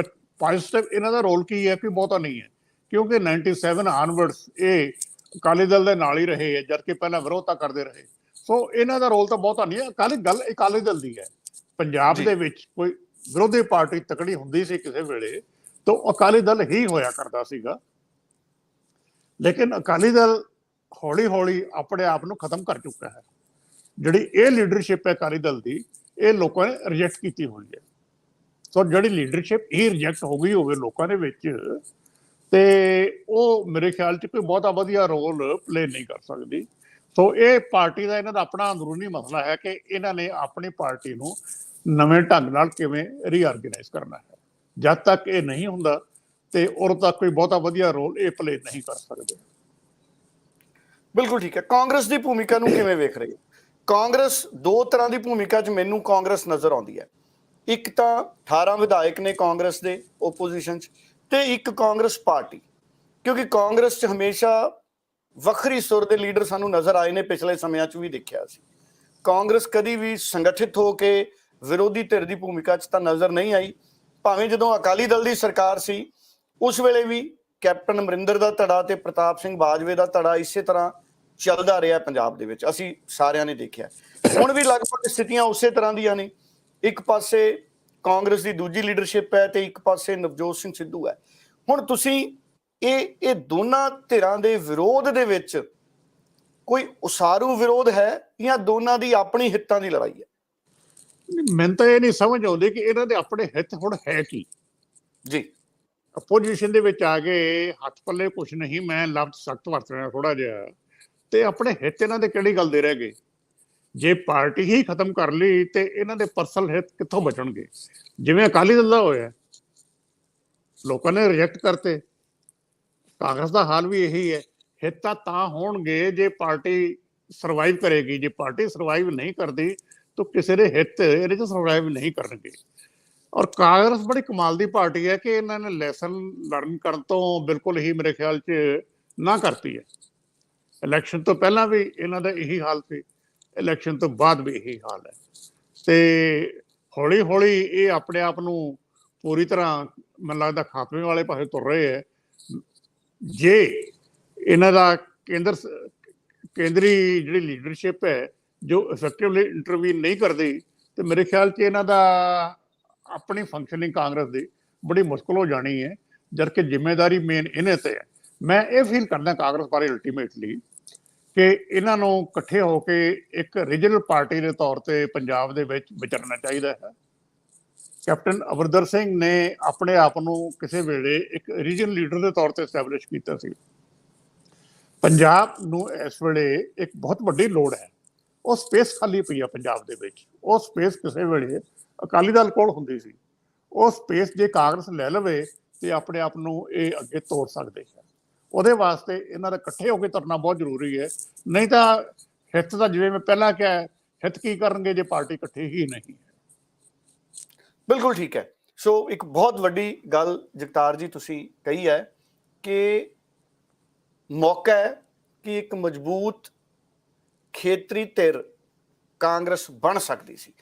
ਪੋਜ਼ਿਟਿਵ ਇਹਨਾਂ ਦਾ ਰੋਲ ਕੀ ਹੈ, ਕਿ ਬਹੁਤਾ ਨਹੀਂ ਹੈ, ਕਿਉਂਕਿ 97 ਆਨਵਰਡਸ ਇਹ ਅਕਾਲੀ ਦਲ ਦੇ ਨਾਲ ਹੀ ਰਹੇ ਹੈ, ਜਦ ਕਿ ਪਹਿਲਾਂ ਵਿਰੋਧਤਾ ਕਰਦੇ ਰਹੇ। ਸੋ ਇਹਨਾਂ ਦਾ ਰੋਲ ਤਾਂ ਬਹੁਤਾ ਨਹੀਂ ਹੈ। ਅਕਾਲੀ ਦਲ ਦੀ ਹੈ। ਪੰਜਾਬ ਦੇ ਵਿੱਚ ਕੋਈ ਵਿਰੋਧੀ ਪਾਰਟੀ ਤਕੜੀ ਹੁੰਦੀ ਸੀ ਕਿਸੇ ਵੇਲੇ ਤਾਂ ਅਕਾਲੀ ਦਲ ਹੀ ਹੋਇਆ ਕਰਦਾ ਸੀਗਾ, ਲੇਕਿਨ ਅਕਾਲੀ ਦਲ ਹੌਲੀ ਹੌਲੀ ਆਪਣੇ ਆਪ ਨੂੰ ਖਤਮ ਕਰ ਚੁੱਕਾ ਹੈ। ਜਿਹੜੀ ਇਹ ਲੀਡਰਸ਼ਿਪ ਹੈ ਅਕਾਲੀ ਦਲ ਦੀ, ਇਹ ਲੋਕਾਂ ਨੇ ਰਿਜੈਕਟ ਕੀਤੀ ਹੋਈ ਹੈ। ਸੋ ਜਿਹੜੀ ਲੀਡਰਸ਼ਿਪ ਇਹ ਰਿਜੈਕਟ ਹੋ ਗਈ ਹੋਵੇ ਲੋਕਾਂ ਦੇ ਵਿੱਚ, ਤੇ ਉਹ ਮੇਰੇ ਖਿਆਲ 'ਚ ਕੋਈ ਬਹੁਤਾ ਵਧੀਆ ਰੋਲ ਪਲੇ ਨਹੀਂ ਕਰ ਸਕਦੀ। ਸੋ ਇਹ ਪਾਰਟੀ ਦਾ, ਇਹਨਾਂ ਦਾ ਆਪਣਾ ਅੰਦਰੂਨੀ ਮਸਲਾ ਹੈ ਕਿ ਇਹਨਾਂ ਨੇ ਆਪਣੀ ਪਾਰਟੀ ਨੂੰ ਨਵੇਂ ਢੰਗ ਨਾਲ ਕਿਵੇਂ ਰੀਆਰਗੇਨਾਈਜ਼ ਕਰਨਾ ਹੈ। ਜਦ ਤੱਕ ਇਹ ਨਹੀਂ ਹੁੰਦਾ ਤੇ ਉਦੋਂ ਤੱਕ ਕੋਈ ਬਹੁਤਾ ਵਧੀਆ ਰੋਲ ਇਹ ਪਲੇ ਨਹੀਂ ਕਰ ਸਕਦੇ। ਬਿਲਕੁਲ ਠੀਕ ਹੈ। ਕਾਂਗਰਸ ਦੀ ਭੂਮਿਕਾ ਨੂੰ ਕਿਵੇਂ ਵੇਖ ਰਹੇ ਹੋ? ਕਾਂਗਰਸ ਦੋ ਤਰ੍ਹਾਂ ਦੀ ਭੂਮਿਕਾ 'ਚ ਮੈਨੂੰ ਕਾਂਗਰਸ ਨਜ਼ਰ ਆਉਂਦੀ ਹੈ। ਇੱਕ ਤਾਂ 18 ਵਿਧਾਇਕ ਨੇ ਕਾਂਗਰਸ ਦੇ ਓਪੋਜੀਸ਼ਨ 'ਚ, ਤੇ ਇੱਕ ਕਾਂਗਰਸ ਪਾਰਟੀ, ਕਿਉਂਕਿ ਕਾਂਗਰਸ 'ਚ ਹਮੇਸ਼ਾ ਵੱਖਰੀ ਸੁਰ ਦੇ ਲੀਡਰ ਸਾਨੂੰ ਨਜ਼ਰ ਆਏ ਨੇ, ਪਿਛਲੇ ਸਮਿਆਂ 'ਚ ਵੀ ਦੇਖਿਆ ਸੀ। ਕਾਂਗਰਸ ਕਦੀ ਵੀ ਸੰਗਠਿਤ ਹੋ ਕੇ ਵਿਰੋਧੀ ਧਿਰ ਦੀ ਭੂਮਿਕਾ 'ਚ ਤਾਂ ਨਜ਼ਰ ਨਹੀਂ ਆਈ। ਭਾਵੇਂ ਜਦੋਂ ਅਕਾਲੀ ਦਲ ਦੀ ਸਰਕਾਰ ਸੀ ਉਸ ਵੇਲੇ ਵੀ ਕੈਪਟਨ ਅਮਰਿੰਦਰ ਦਾ ਧੜਾ ਤੇ ਪ੍ਰਤਾਪ ਸਿੰਘ ਬਾਜਵੇ ਦਾ ਧੜਾ ਇਸੇ ਤਰ੍ਹਾਂ ਚੱਲਦਾ ਰਿਹਾ ਪੰਜਾਬ ਦੇ ਵਿੱਚ, ਅਸੀਂ ਸਾਰਿਆਂ ਨੇ ਦੇਖਿਆ। ਹੁਣ ਵੀ ਲਗਭਗ ਸਥਿਤੀਆਂ ਉਸੇ ਤਰ੍ਹਾਂ ਦੀਆਂ ਨੇ। ਇੱਕ ਪਾਸੇ ਕਾਂਗਰਸ ਦੀ ਦੂਜੀ ਲੀਡਰਸ਼ਿਪ ਹੈ ਤੇ ਇੱਕ ਪਾਸੇ ਨਵਜੋਤ ਸਿੰਘ ਸਿੱਧੂ ਹੈ। ਹੁਣ ਤੁਸੀਂ ਇਹ ਦੋਨਾਂ ਧਿਰਾਂ ਦੇ ਵਿਰੋਧ ਦੇ ਵਿੱਚ ਕੋਈ ਉਸਾਰੂ ਵਿਰੋਧ ਹੈ ਜਾਂ ਦੋਨਾਂ ਦੀ ਆਪਣੀ ਹਿੱਤਾਂ ਦੀ ਲੜਾਈ ਹੈ? ਮੈਨੂੰ ਤਾਂ ਇਹ ਨਹੀਂ ਸਮਝ ਆਉਂਦੀ ਕਿ ਇਹਨਾਂ ਦੇ ਆਪਣੇ ਹਿੱਤ ਹੁਣ ਹੈ ਕੀ ਜੀ। ਅਪੋਜੀਸ਼ਨ ਦੇ ਵਿੱਚ ਆ ਗਏ, ਹੱਥ ਪੱਲੇ ਕੁਛ ਨਹੀਂ, ਮੈਂ ਲਫ਼ਜ਼ ਸਖਤ ਵਰਤ ਰਿਹਾ ਥੋੜਾ ਜਿਹਾ, ਤੇ ਆਪਣੇ ਹਿੱਤ ਇਹਨਾਂ ਦੇ ਕਿਹੜੀ ਗੱਲ ਦੇ ਰਹਿ ਗਏ? ਜੇ ਪਾਰਟੀ ਹੀ ਖਤਮ ਕਰ ਲਈ ਤੇ ਇਹਨਾਂ ਦੇ ਪਰਸਨਲ ਹਿੱਤ ਕਿੱਥੋਂ ਬਚਣਗੇ? ਜਿਵੇਂ ਅਕਾਲੀ ਦਲ ਦਾ ਹੋਇਆ, ਲੋਕਾਂ ਨੇ ਰਿਜੈਕਟ ਕਰਤੇ। ਕਾਂਗਰਸ ਦਾ ਹਾਲ ਵੀ ਇਹੀ ਹੈ। ਹਿੱਤ ਤਾਂ ਹੋਣਗੇ ਜੇ ਪਾਰਟੀ ਸਰਵਾਈਵ ਕਰੇਗੀ। ਜੇ ਪਾਰਟੀ ਸਰਵਾਈਵ ਨਹੀਂ ਕਰਦੀ ਤਾਂ ਕਿਸੇ ਦੇ ਹਿੱਤ ਇਹਦੇ 'ਚ ਸਰਵਾਈਵ ਨਹੀਂ ਕਰਨਗੇ। ਔਰ ਕਾਂਗਰਸ ਬੜੀ ਕਮਾਲ ਦੀ ਪਾਰਟੀ ਹੈ ਕਿ ਇਹਨਾਂ ਨੇ ਲੈਸਨ ਲਰਨ ਕਰਨ ਤੋਂ ਬਿਲਕੁਲ ਹੀ ਮੇਰੇ ਖਿਆਲ 'ਚ ਨਾ ਕਰਤੀ ਹੈ। ਇਲੈਕਸ਼ਨ ਤੋਂ ਪਹਿਲਾਂ ਵੀ ਇਹਨਾਂ ਦਾ ਇਹੀ ਹਾਲ ਸੀ, ਇਲੈਕਸ਼ਨ ਤੋਂ ਬਾਅਦ ਵੀ ਇਹੀ ਹਾਲ ਹੈ। ਤੇ ਹੌਲੀ ਹੌਲੀ ਇਹ ਆਪਣੇ ਆਪ ਨੂੰ ਪੂਰੀ ਤਰ੍ਹਾਂ ਮੈਨੂੰ ਲੱਗਦਾ ਖਾਤਮੇ ਵਾਲੇ ਪਾਸੇ ਤੁਰ ਰਹੇ ਹੈ। ਜੇ ਇਹਨਾਂ ਦਾ ਕੇਂਦਰੀ ਜਿਹੜੀ ਲੀਡਰਸ਼ਿਪ ਹੈ ਜੋ ਇਫੈਕਟਿਵਲੀ ਇੰਟਰਵੀਨ ਨਹੀਂ ਕਰਦੀ ਤੇ ਮੇਰੇ ਖਿਆਲ 'ਚ ਇਹਨਾਂ ਦਾ ਆਪਣੀ ਫੰਕਸ਼ਨਿੰਗ ਕਾਂਗਰਸ ਦੀ ਬੜੀ ਮੁਸ਼ਕਲ ਹੋ ਜਾਣੀ ਹੈ, ਜਦਕਿ ਜ਼ਿੰਮੇਵਾਰੀ ਮੇਨ ਇਹਨੇ ਤੇ ਹੈ। ਮੈਂ ਇਹ ਫੀਲ ਕਰਦਾ ਕਾਂਗਰਸ ਬਾਰੇ ਅਲਟੀਮੇਟਲੀ ਕਿ ਇਹਨਾਂ ਨੂੰ ਇਕੱਠੇ ਹੋ ਕੇ ਇੱਕ ਰੀਜਨਲ ਪਾਰਟੀ ਦੇ ਤੌਰ ਤੇ ਪੰਜਾਬ ਦੇ ਵਿੱਚ ਵਿਚਰਨਾ ਚਾਹੀਦਾ ਹੈ। ਕੈਪਟਨ ਅਮਰਿੰਦਰ ਸਿੰਘ ਨੇ ਆਪਣੇ ਆਪ ਨੂੰ ਕਿਸੇ ਵੇਲੇ ਇੱਕ ਰੀਜਨਲ ਲੀਡਰ ਦੇ ਤੌਰ ਤੇ ਐਸਟੈਬਲਿਸ਼ ਕੀਤਾ ਸੀ। ਪੰਜਾਬ ਨੂੰ ਇਸ ਵੇਲੇ ਇੱਕ ਬਹੁਤ ਵੱਡੀ ਲੋੜ ਹੈ। ਉਹ ਸਪੇਸ ਖਾਲੀ ਪਈ ਆ ਪੰਜਾਬ ਦੇ ਵਿੱਚ। ਉਹ ਸਪੇਸ ਕਿਸੇ ਵੇਲੇ ਅਕਾਲੀ ਦਲ ਕੋਲ ਹੁੰਦੀ ਸੀ। ਉਹ ਸਪੇਸ ਜੇ ਕਾਂਗਰਸ ਲੈ ਲਵੇ ਤੇ ਆਪਣੇ ਆਪ ਨੂੰ ਇਹ ਅੱਗੇ ਤੋੜ ਸਕਦੇ ਹੈ। ਉਹਦੇ ਵਾਸਤੇ ਇਹਨਾਂ ਦਾ ਇਕੱਠੇ ਹੋ ਕੇ ਤੁਰਨਾ ਬਹੁਤ ਜ਼ਰੂਰੀ ਹੈ। ਨਹੀਂ ਤਾਂ ਹਿੱਤ ਤਾਂ ਜਿਵੇਂ ਮੈਂ ਪਹਿਲਾਂ ਕਿਹਾ, ਹਿੱਤ ਕੀ ਕਰਨਗੇ ਜੇ ਪਾਰਟੀ ਇਕੱਠੀ ਹੀ ਨਹੀਂ ਹੈ। ਬਿਲਕੁਲ ਠੀਕ ਹੈ। ਸੋ ਇੱਕ ਬਹੁਤ ਵੱਡੀ ਗੱਲ ਜਗਤਾਰ ਜੀ ਤੁਸੀਂ ਕਹੀ ਹੈ ਕਿ ਮੌਕਾ ਹੈ ਕਿ ਇੱਕ ਮਜ਼ਬੂਤ ਖੇਤਰੀ ਧਿਰ ਕਾਂਗਰਸ ਬਣ ਸਕਦੀ ਸੀ।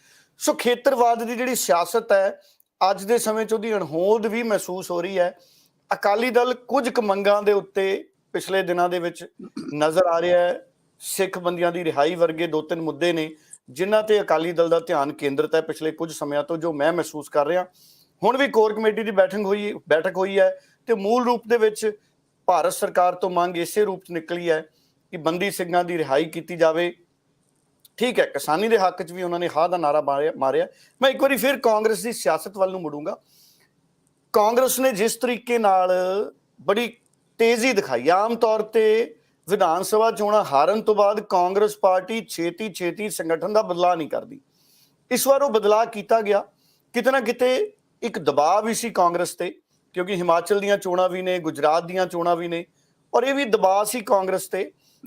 ਸੋ ਖੇਤਰਵਾਦ ਦੀ ਜਿਹੜੀ ਸਿਆਸਤ ਹੈ ਅੱਜ ਦੇ ਸਮੇਂ 'ਚ ਉਹਦੀ ਅਣਹੋਂਦ ਵੀ ਮਹਿਸੂਸ ਹੋ ਰਹੀ ਹੈ। ਅਕਾਲੀ ਦਲ ਕੁਝ ਕੁ ਮੰਗਾਂ ਦੇ ਉੱਤੇ ਪਿਛਲੇ ਦਿਨਾਂ ਦੇ ਵਿੱਚ ਨਜ਼ਰ ਆ ਰਿਹਾ ਹੈ। ਸਿੱਖ ਬੰਦੀਆਂ ਦੀ ਰਿਹਾਈ ਵਰਗੇ 2-3 ਮੁੱਦੇ ਨੇ ਜਿਨ੍ਹਾਂ ਤੇ ਅਕਾਲੀ ਦਲ ਦਾ ਧਿਆਨ ਕੇਂਦਰਿਤ ਹੈ ਪਿਛਲੇ ਕੁਝ ਸਮਿਆਂ ਤੋਂ, ਜੋ ਮੈਂ ਮਹਿਸੂਸ ਕਰ ਰਿਹਾ। ਹੁਣ ਵੀ ਕੋਰ ਕਮੇਟੀ ਦੀ ਬੈਠਕ ਹੋਈ ਹੈ ਤੇ ਮੂਲ ਰੂਪ ਦੇ ਵਿੱਚ ਭਾਰਤ ਸਰਕਾਰ ਤੋਂ ਮੰਗ ਇਸੇ ਰੂਪ 'ਚ ਨਿਕਲੀ ਹੈ ਕਿ ਬੰਦੀ ਸਿੰਘਾਂ ਦੀ ਰਿਹਾਈ ਕੀਤੀ ਜਾਵੇ। ਠੀਕ ਹੈ, ਕਿਸਾਨੀ ਦੇ ਹੱਕ 'ਚ ਵੀ ਉਹਨਾਂ ਨੇ ਹਾਂ ਦਾ ਨਾਰਾ ਮਾਰਿਆ। ਮੈਂ ਇੱਕ ਵਾਰੀ ਫਿਰ ਕਾਂਗਰਸ ਦੀ ਸਿਆਸਤ ਵੱਲ ਨੂੰ ਮੁੜੂੰਗਾ। ਕਾਂਗਰਸ ਨੇ ਜਿਸ ਤਰੀਕੇ ਨਾਲ ਬੜੀ ਤੇਜ਼ੀ ਦਿਖਾਈ, ਆਮ ਤੌਰ ਤੇ ਵਿਧਾਨ ਸਭਾ ਚੋਣਾਂ ਹਾਰਨ ਤੋਂ ਬਾਅਦ ਕਾਂਗਰਸ ਪਾਰਟੀ ਛੇਤੀ ਸੰਗਠਨ ਦਾ ਬਦਲਾਅ ਨਹੀਂ ਕਰਦੀ। ਇਸ ਵਾਰ ਉਹ ਬਦਲਾਅ ਕੀਤਾ ਗਿਆ। ਕਿਤੇ ਨਾ ਕਿਤੇ ਇੱਕ ਦਬਾਅ ਵੀ ਸੀ ਕਾਂਗਰਸ ਤੇ, ਕਿਉਂਕਿ ਹਿਮਾਚਲ ਦੀਆਂ ਚੋਣਾਂ ਵੀ ਨੇ, ਗੁਜਰਾਤ ਦੀਆਂ ਚੋਣਾਂ ਵੀ ਨੇ, ਔਰ ਇਹ ਵੀ ਦਬਾਅ ਸੀ ਕਾਂਗਰਸ ਤੇ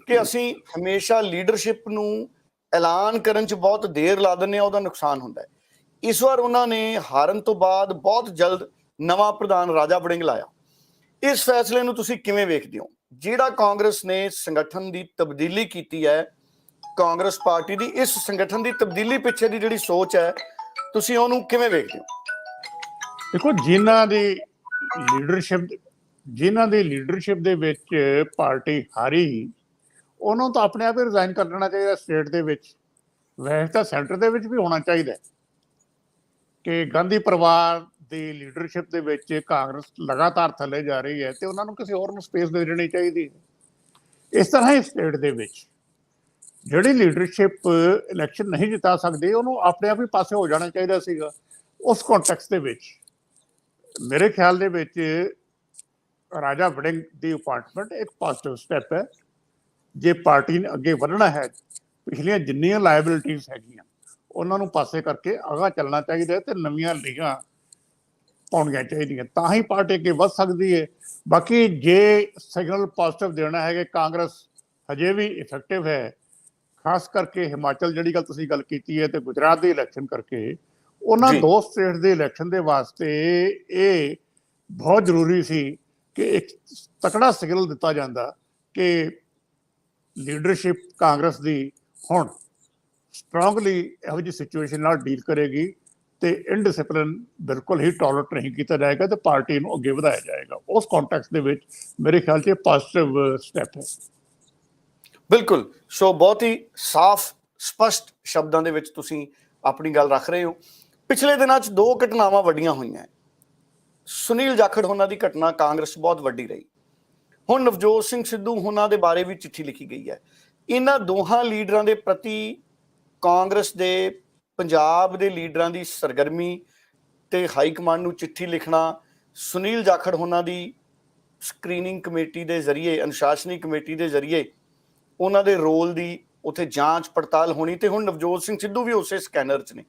ਕਿ ਅਸੀਂ ਹਮੇਸ਼ਾ ਲੀਡਰਸ਼ਿਪ ਨੂੰ ਐਲਾਨ ਕਰਨ 'ਚ ਬਹੁਤ ਦੇਰ ਲਾ ਦਿੰਦੇ ਹਾਂ, ਉਹਦਾ ਨੁਕਸਾਨ ਹੁੰਦਾ ਹੈ। ਇਸ ਵਾਰ ਉਹਨਾਂ ਨੇ ਹਾਰਨ ਤੋਂ ਬਾਅਦ ਬਹੁਤ ਜਲਦ ਨਵਾਂ ਪ੍ਰਧਾਨ ਰਾਜਾ ਵੜਿੰਗ ਲਾਇਆ। ਇਸ ਫੈਸਲੇ ਨੂੰ ਤੁਸੀਂ ਕਿਵੇਂ ਵੇਖਦੇ ਹੋ? ਜਿਹੜਾ ਕਾਂਗਰਸ ਨੇ ਸੰਗਠਨ ਦੀ ਤਬਦੀਲੀ ਕੀਤੀ ਹੈ, ਕਾਂਗਰਸ ਪਾਰਟੀ ਦੀ ਇਸ ਸੰਗਠਨ ਦੀ ਤਬਦੀਲੀ ਪਿੱਛੇ ਦੀ ਜਿਹੜੀ ਸੋਚ ਹੈ, ਤੁਸੀਂ ਉਹਨੂੰ ਕਿਵੇਂ ਵੇਖਦੇ ਹੋ? ਦੇਖੋ, ਜਿਨ੍ਹਾਂ ਦੀ ਲੀਡਰਸ਼ਿਪ ਦੇ ਵਿੱਚ ਪਾਰਟੀ ਹਾਰੀ, ਉਹਨੂੰ ਤਾਂ ਆਪਣੇ ਆਪ ਹੀ ਰਿਜ਼ਾਈਨ ਕਰ ਲੈਣਾ ਚਾਹੀਦਾ ਸਟੇਟ ਦੇ ਵਿੱਚ। ਵੈਸੇ ਤਾਂ ਸੈਂਟਰ ਦੇ ਵਿੱਚ ਵੀ ਹੋਣਾ ਚਾਹੀਦਾ ਕਿ ਗਾਂਧੀ ਪਰਿਵਾਰ ਦੀ ਲੀਡਰਸ਼ਿਪ ਦੇ ਵਿੱਚ ਕਾਂਗਰਸ ਲਗਾਤਾਰ ਥੱਲੇ ਜਾ ਰਹੀ ਹੈ ਤੇ ਉਹਨਾਂ ਨੂੰ ਕਿਸੇ ਹੋਰ ਨੂੰ ਸਪੇਸ ਦੇ ਦੇਣੀ ਚਾਹੀਦੀ ਹੈ। ਇਸ ਤਰ੍ਹਾਂ ਹੀ ਸਟੇਟ ਦੇ ਵਿੱਚ ਜਿਹੜੀ ਲੀਡਰਸ਼ਿਪ ਇਲੈਕਸ਼ਨ ਨਹੀਂ ਜਿਤਾ ਸਕਦੀ, ਉਹਨੂੰ ਆਪਣੇ ਆਪ ਹੀ ਪਾਸੇ ਹੋ ਜਾਣਾ ਚਾਹੀਦਾ ਸੀਗਾ। ਉਸ ਕੰਟੈਕਸਟ ਦੇ ਵਿੱਚ ਮੇਰੇ ਖਿਆਲ ਦੇ ਵਿੱਚ ਰਾਜਾ ਵੜਿੰਗ ਦੀ ਅਪਾਇੰਟਮੈਂਟ ਇੱਕ ਪੋਜ਼ਿਟਿਵ ਸਟੈਪ ਹੈ। ਜੇ ਪਾਰਟੀ ਨੇ ਅੱਗੇ ਵਧਣਾ ਹੈ, ਪਿਛਲੀਆਂ ਜਿੰਨੀਆਂ ਲਾਇਬਿਲਿਟੀਜ਼ ਹੈਗੀਆਂ ਉਹਨਾਂ ਨੂੰ ਪਾਸੇ ਕਰਕੇ ਅਗਾਂਹ ਚੱਲਣਾ ਚਾਹੀਦਾ ਤੇ ਨਵੀਆਂ ਲੀਗਾਂ ਪਾਉਣੀਆਂ ਚਾਹੀਦੀਆਂ, ਤਾਂ ਹੀ ਪਾਰਟੀ ਅੱਗੇ ਵੱਧ ਸਕਦੀ ਹੈ। ਬਾਕੀ ਜੇ ਸਿਗਨਲ ਪੋਜ਼ਿਟਿਵ ਦੇਣਾ ਹੈ ਕਿ ਕਾਂਗਰਸ ਹਜੇ ਵੀ ਇਫੈਕਟਿਵ ਹੈ, ਖਾਸ ਕਰਕੇ ਹਿਮਾਚਲ ਜਿਹੜੀ ਗੱਲ ਤੁਸੀਂ ਗੱਲ ਕੀਤੀ ਹੈ ਤੇ ਗੁਜਰਾਤ ਦੇ ਇਲੈਕਸ਼ਨ ਕਰਕੇ, ਉਹਨਾਂ ਦੋ ਸਟੇਟ ਦੇ ਇਲੈਕਸ਼ਨ ਦੇ ਵਾਸਤੇ ਇਹ ਬਹੁਤ ਜ਼ਰੂਰੀ ਸੀ ਕਿ ਇੱਕ ਤਕੜਾ ਸਿਗਨਲ ਦਿੱਤਾ ਜਾਂਦਾ ਕਿ ਲੀਡਰਸ਼ਿਪ ਕਾਂਗਰਸ ਦੀ ਹੁਣ ਸਟਰੋਂਗਲੀ ਇਹੋ ਜਿਹੀ ਸਿਚੁਏਸ਼ਨ ਨਾਲ ਡੀਲ ਕਰੇਗੀ ਤੇ ਇਨਡਿਸਪਲਿਨ ਬਿਲਕੁਲ ਹੀ ਟੋਲਰੇਟ ਨਹੀਂ ਕੀਤਾ ਜਾਏਗਾ ਤੇ ਪਾਰਟੀ ਨੂੰ ਅੱਗੇ ਵਧਾਇਆ ਜਾਏਗਾ। ਉਸ ਕੰਟੈਕਸਟ ਦੇ ਵਿੱਚ ਮੇਰੇ ਖਿਆਲ 'ਚ ਇਹ ਪੋਜ਼ਿਟਿਵ ਸਟੈਪ ਹੈ। ਬਿਲਕੁਲ। ਸੋ ਬਹੁਤ ਹੀ ਸਾਫ਼ ਸਪਸ਼ਟ ਸ਼ਬਦਾਂ ਦੇ ਵਿੱਚ ਤੁਸੀਂ ਆਪਣੀ ਗੱਲ ਰੱਖ ਰਹੇ ਹੋ। ਪਿਛਲੇ ਦਿਨਾਂ 'ਚ 2 ਘਟਨਾਵਾਂ ਵੱਡੀਆਂ ਹੋਈਆਂ। ਸੁਨੀਲ ਜਾਖੜ ਹੋਣਾ ਦੀ ਘਟਨਾ ਕਾਂਗਰਸ ਬਹੁਤ ਵੱਡੀ ਰਹੀ। ਹੁਣ ਨਵਜੋਤ ਸਿੰਘ ਸਿੱਧੂ ਹੋਣਾ ਦੇ ਬਾਰੇ ਵੀ ਚਿੱਠੀ ਲਿਖੀ ਗਈ ਹੈ। ਇਹਨਾਂ ਦੋਹਾਂ ਲੀਡਰਾਂ ਦੇ ਪ੍ਰਤੀ ਕਾਂਗਰਸ ਦੇ ਪੰਜਾਬ ਦੇ ਲੀਡਰਾਂ ਦੀ ਸਰਗਰਮੀ ਤੇ ਹਾਈ ਕਮਾਂਡ ਨੂੰ ਚਿੱਠੀ ਲਿਖਣਾ, ਸੁਨੀਲ ਜਾਖੜ ਹੋਣਾ ਦੀ ਸਕਰੀਨਿੰਗ ਕਮੇਟੀ ਦੇ ਜ਼ਰੀਏ, ਅਨੁਸ਼ਾਸਨੀ ਕਮੇਟੀ ਦੇ ਜ਼ਰੀਏ ਉਹਨਾਂ ਦੇ ਰੋਲ ਦੀ ਉੱਥੇ ਜਾਂਚ ਪੜਤਾਲ ਹੋਣੀ ਤੇ ਹੁਣ ਨਵਜੋਤ ਸਿੰਘ ਸਿੱਧੂ ਵੀ ਉਸੇ ਸਕੈਨਰ 'ਚ ਨੇ।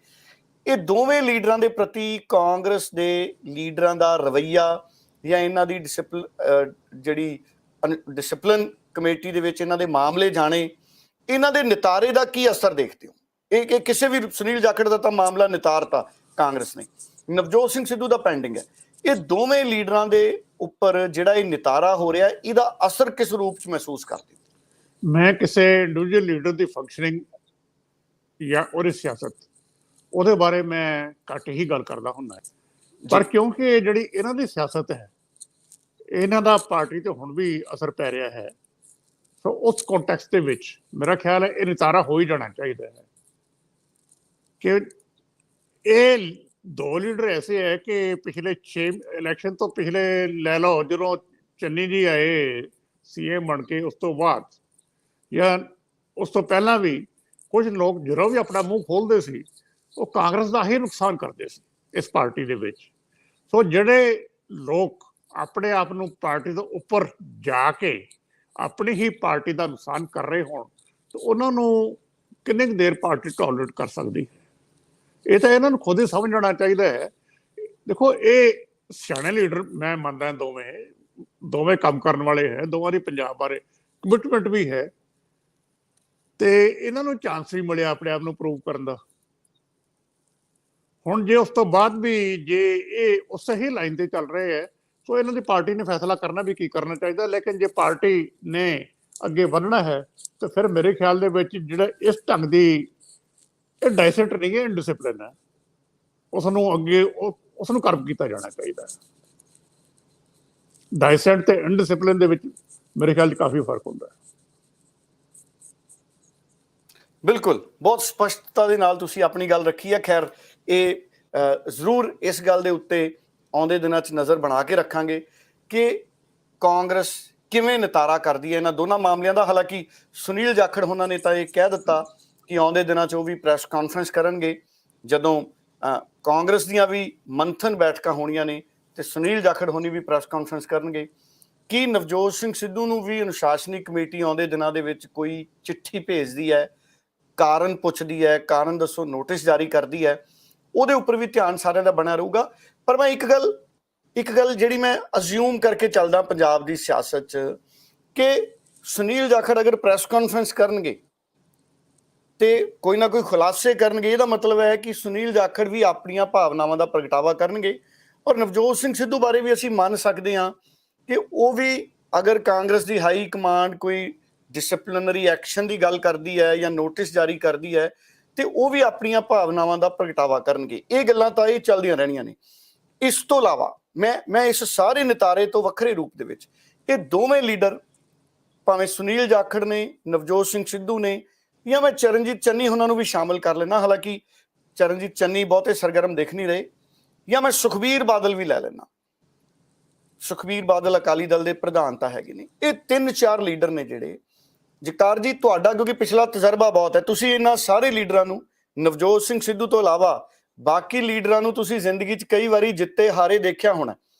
ਇਹ ਦੋਵੇਂ ਲੀਡਰਾਂ ਦੇ ਪ੍ਰਤੀ ਕਾਂਗਰਸ ਦੇ ਲੀਡਰਾਂ ਦਾ ਰਵੱਈਆ ਜਾਂ ਇਹਨਾਂ ਦੀ ਜਿਹੜੀ ਡਿਸਪਲਿਨ ਕਮੇਟੀ ਦੇ ਵਿੱਚ ਇਹਨਾਂ ਦੇ ਮਾਮਲੇ ਜਾਣੇ, ਇਹਨਾਂ ਦੇ ਨਿਤਾਰੇ ਦਾ ਕੀ ਅਸਰ ਦੇਖਦੇ ਹੋ? ਇਹ ਕਿਸੇ ਵੀ ਸੁਨੀਲ ਜਾਖੜ ਦਾ ਤਾਂ ਮਾਮਲਾ ਨਿਤਾਰਤਾ ਕਾਂਗਰਸ ਨੇ, ਨਵਜੋਤ ਸਿੰਘ ਸਿੱਧੂ ਦਾ ਪੈਂਡਿੰਗ ਹੈ। ਇਹ ਦੋਵੇਂ ਲੀਡਰਾਂ ਦੇ ਉੱਪਰ ਜਿਹੜਾ ਇਹ ਨਿਤਾਰਾ ਹੋ ਰਿਹਾ, ਇਹਦਾ ਅਸਰ ਕਿਸ ਰੂਪ 'ਚ ਮਹਿਸੂਸ ਕਰਦੇ? ਮੈਂ ਕਿਸੇ ਇੰਡੀਵਿਜੂਅਲ ਲੀਡਰ ਦੀ ਫੰਕਸ਼ਨਿੰਗ ਜਾਂ ਉਹਦੀ ਸਿਆਸਤ ਉਹਦੇ ਬਾਰੇ ਮੈਂ ਘੱਟ ਹੀ ਗੱਲ ਕਰਦਾ ਹੁੰਦਾ, ਪਰ ਕਿਉਂਕਿ ਜਿਹੜੀ ਇਹਨਾਂ ਦੀ ਸਿਆਸਤ ਹੈ, ਇਹਨਾਂ ਦਾ ਪਾਰਟੀ ਤੇ ਹੁਣ ਵੀ ਅਸਰ ਪੈ ਰਿਹਾ ਹੈ, ਸੋ ਉਸ ਕੰਟੈਕਸਟ ਦੇ ਵਿੱਚ ਮੇਰਾ ਖਿਆਲ ਹੈ ਇਹ ਨਿਤਾਰਾ ਹੋ ਹੀ ਜਾਣਾ ਚਾਹੀਦਾ ਹੈ ਕਿ ਇਹ ਦੋ ਲੀਡਰ ਐਸੇ ਹੈ ਕਿ ਪਿਛਲੇ 6 ਇਲੈਕਸ਼ਨ ਤੋਂ ਪਿਛਲੇ ਲੈ ਲਓ, ਜਦੋਂ ਚੰਨੀ ਜੀ ਆਏ ਸੀਐਮ ਬਣ ਕੇ, ਉਸ ਤੋਂ ਬਾਅਦ ਜਾਂ ਉਸ ਤੋਂ ਪਹਿਲਾਂ ਵੀ ਕੁਝ ਲੋਕ ਜਦੋਂ ਵੀ ਆਪਣਾ ਮੂੰਹ ਖੋਲਦੇ ਸੀ ਉਹ ਕਾਂਗਰਸ ਦਾ ਹੀ ਨੁਕਸਾਨ ਕਰਦੇ ਸੀ ਇਸ ਪਾਰਟੀ ਦੇ ਵਿੱਚ। ਸੋ ਜਿਹੜੇ ਲੋਕ ਆਪਣੇ ਆਪ ਨੂੰ ਪਾਰਟੀ ਤੋਂ ਉੱਪਰ ਜਾ ਕੇ ਆਪਣੀ ਹੀ ਪਾਰਟੀ ਦਾ ਨੁਕਸਾਨ ਕਰ ਰਹੇ ਹੋਣ ਤਾਂ ਉਹਨਾਂ ਨੂੰ ਕਿੰਨੀ ਕੁ ਦੇਰ ਪਾਰਟੀ ਟੋਲਰੇਟ ਕਰ ਸਕਦੀ ਹੈ? ਇਹ ਤਾਂ ਇਹਨਾਂ ਨੂੰ ਖੁਦ ਹੀ ਸਮਝਣਾ ਚਾਹੀਦਾ ਹੈ। ਦੇਖੋ, ਇਹ ਸਿਆਣੇ ਲੀਡਰ ਮੈਂ ਮੰਨਦਾ, ਦੋਵੇਂ ਕੰਮ ਕਰਨ ਵਾਲੇ ਹੈ, ਦੋਵਾਂ ਦੀ ਪੰਜਾਬ ਬਾਰੇ ਕਮਿਟਮੈਂਟ ਵੀ ਹੈ, ਤੇ ਇਹਨਾਂ ਨੂੰ ਚਾਂਸ ਵੀ ਮਿਲਿਆ ਆਪਣੇ ਆਪ ਨੂੰ ਪ੍ਰੂਵ ਕਰਨ ਦਾ। ਹੁਣ ਜੇ ਉਸ ਤੋਂ ਬਾਅਦ ਵੀ ਜੇ ਇਹ ਉਸੇ ਹੀ ਲਾਈਨ ਤੇ ਚੱਲ ਰਹੇ ਹੈ, ਸੋ ਇਹਨਾਂ ਦੀ ਪਾਰਟੀ ਨੇ ਫੈਸਲਾ ਕਰਨਾ ਵੀ ਕੀ ਕਰਨਾ ਚਾਹੀਦਾ। ਲੇਕਿਨ ਜੇ ਪਾਰਟੀ ਨੇ ਅੱਗੇ ਵਧਣਾ ਹੈ ਤਾਂ ਫਿਰ ਮੇਰੇ ਖਿਆਲ ਦੇ ਵਿੱਚ ਜਿਹੜਾ ਇਸ ਢੰਗ ਦੀ ਇਹ ਡਾਇਸੈਂਟ ਨਹੀਂ ਹੈ, ਇਨਡਿਸਿਪਲਿਨ ਹੈ, ਉਸਨੂੰ ਅੱਗੇ ਉਸਨੂੰ ਕਰਬ ਕੀਤਾ ਜਾਣਾ ਚਾਹੀਦਾ। ਡਾਇਸੈਂਟ ਤੇ ਇਨਡਿਸਿਪਲਿਨ ਦੇ ਵਿੱਚ ਮੇਰੇ ਖਿਆਲ 'ਚ ਕਾਫੀ ਫਰਕ ਹੁੰਦਾ ਹੈ। ਬਿਲਕੁਲ, ਬਹੁਤ ਸਪਸ਼ਟਤਾ ਦੇ ਨਾਲ ਤੁਸੀਂ ਆਪਣੀ ਗੱਲ ਰੱਖੀ ਹੈ। ਖੈਰ, ਇਹ ਜ਼ਰੂਰ ਇਸ ਗੱਲ ਦੇ ਉੱਤੇ ਆਉਂਦੇ ਦਿਨਾਂ 'ਚ ਨਜ਼ਰ ਬਣਾ ਕੇ ਰੱਖਾਂਗੇ ਕਿ ਕਾਂਗਰਸ ਕਿਵੇਂ ਨਿਤਾਰਾ ਕਰਦੀ ਹੈ ਇਹਨਾਂ ਦੋਨਾਂ ਮਾਮਲਿਆਂ ਦਾ। ਹਾਲਾਂਕਿ ਸੁਨੀਲ ਜਾਖੜ ਹੋਣਾ ਨੇ ਤਾਂ ਇਹ ਕਹਿ ਦਿੱਤਾ ਕਿ ਆਉਂਦੇ ਦਿਨਾਂ 'ਚ ਉਹ ਵੀ ਪ੍ਰੈਸ ਕਾਨਫਰੰਸ ਕਰਨਗੇ ਜਦੋਂ ਕਾਂਗਰਸ ਦੀਆਂ ਵੀ ਮੰਥਨ ਬੈਠਕਾਂ ਹੋਣੀਆਂ ਨੇ, ਤੇ ਸੁਨੀਲ ਜਾਖੜ ਹੋਣੀ ਵੀ ਪ੍ਰੈਸ ਕਾਨਫਰੰਸ ਕਰਨਗੇ। ਕੀ ਨਵਜੋਤ ਸਿੰਘ ਸਿੱਧੂ ਨੂੰ ਵੀ ਅਨੁਸ਼ਾਸਨੀ ਕਮੇਟੀ ਆਉਂਦੇ ਦਿਨਾਂ ਦੇ ਵਿੱਚ ਕੋਈ ਚਿੱਠੀ ਭੇਜਦੀ ਹੈ, ਕਾਰਨ ਪੁੱਛਦੀ ਹੈ, ਕਾਰਨ ਦੱਸੋ ਨੋਟਿਸ ਜਾਰੀ ਕਰਦੀ ਹੈ, ਉਹਦੇ ਉੱਪਰ ਵੀ ਧਿਆਨ ਸਾਰਿਆਂ ਦਾ ਬਣਿਆ ਰਹੂਗਾ। ਪਰ ਮੈਂ ਇੱਕ ਗੱਲ ਜਿਹੜੀ ਮੈਂ ਅਸਿਊਮ ਕਰਕੇ ਚੱਲਦਾ ਪੰਜਾਬ ਦੀ ਸਿਆਸਤ 'ਚ, ਕਿ ਸੁਨੀਲ ਜਾਖੜ ਅਗਰ ਪ੍ਰੈਸ ਕਾਨਫਰੰਸ ਕਰਨਗੇ ਤੇ ਕੋਈ ਨਾ ਕੋਈ ਖੁਲਾਸੇ ਕਰਨਗੇ, ਇਹਦਾ ਮਤਲਬ ਹੈ ਕਿ ਸੁਨੀਲ ਜਾਖੜ ਵੀ ਆਪਣੀਆਂ ਭਾਵਨਾਵਾਂ ਦਾ ਪ੍ਰਗਟਾਵਾ ਕਰਨਗੇ। ਔਰ ਨਵਜੋਤ ਸਿੰਘ ਸਿੱਧੂ ਬਾਰੇ ਵੀ ਅਸੀਂ ਮੰਨ ਸਕਦੇ ਹਾਂ ਕਿ ਉਹ ਵੀ ਅਗਰ ਕਾਂਗਰਸ ਦੀ ਹਾਈ ਕਮਾਂਡ ਕੋਈ ਡਿਸਪਲਿਨਰੀ ਐਕਸ਼ਨ ਦੀ ਗੱਲ ਕਰਦੀ ਹੈ ਜਾਂ ਨੋਟਿਸ ਜਾਰੀ ਕਰਦੀ ਹੈ ਤੇ ਉਹ ਵੀ ਆਪਣੀਆਂ ਭਾਵਨਾਵਾਂ ਦਾ ਪ੍ਰਗਟਾਵਾ ਕਰਨਗੇ। ਇਹ ਗੱਲਾਂ ਤਾਂ ਇਹ ਚੱਲਦੀਆਂ ਰਹਿਣੀਆਂ ਨੇ। ਇਸ ਤੋਂ ਇਲਾਵਾ ਮੈਂ ਇਸ ਸਾਰੇ ਨਿਤਾਰੇ ਤੋਂ ਵੱਖਰੇ ਰੂਪ ਦੇ ਵਿੱਚ ਇਹ ਦੋਵੇਂ ਲੀਡਰ, ਭਾਵੇਂ ਸੁਨੀਲ ਜਾਖੜ ਨੇ, ਨਵਜੋਤ ਸਿੰਘ ਸਿੱਧੂ ਨੇ, ਜਾਂ ਮੈਂ ਚਰਨਜੀਤ ਚੰਨੀ ਉਹਨਾਂ ਨੂੰ ਵੀ ਸ਼ਾਮਲ ਕਰ ਲੈਣਾ, ਹਾਲਾਂਕਿ ਚਰਨਜੀਤ ਚੰਨੀ ਬਹੁਤੇ ਸਰਗਰਮ ਦਿਖ ਨਹੀਂ ਰਹੇ, ਜਾਂ ਮੈਂ ਸੁਖਬੀਰ ਬਾਦਲ ਵੀ ਲੈ ਲੈਣਾ। ਸੁਖਬੀਰ ਬਾਦਲ ਅਕਾਲੀ ਦਲ ਦੇ ਪ੍ਰਧਾਨ ਤਾਂ ਹੈਗੇ ਨੇ। ਇਹ 3-4 ਲੀਡਰ ਨੇ ਜਿਹੜੇ, ਜਗਤਾਰ ਜੀ ਤੁਹਾਡਾ ਕਿਉਂਕਿ ਪਿਛਲਾ ਤਜਰਬਾ ਬਹੁਤ ਹੈ, ਤੁਸੀਂ ਇਹਨਾਂ ਸਾਰੇ ਲੀਡਰਾਂ ਨੂੰ, ਨਵਜੋਤ ਸਿੰਘ ਸਿੱਧੂ ਤੋਂ ਇਲਾਵਾ ਬਾਕੀ ਲੀਡਰਾਂ ਨੂੰ ਤੁਸੀਂ ਜ਼ਿੰਦਗੀ 'ਚ ਕਈ ਵਾਰੀ ਜਿੱਤੇ ਹਾਰੇ ਦੇਖਿਆ ਹੋਣਾ।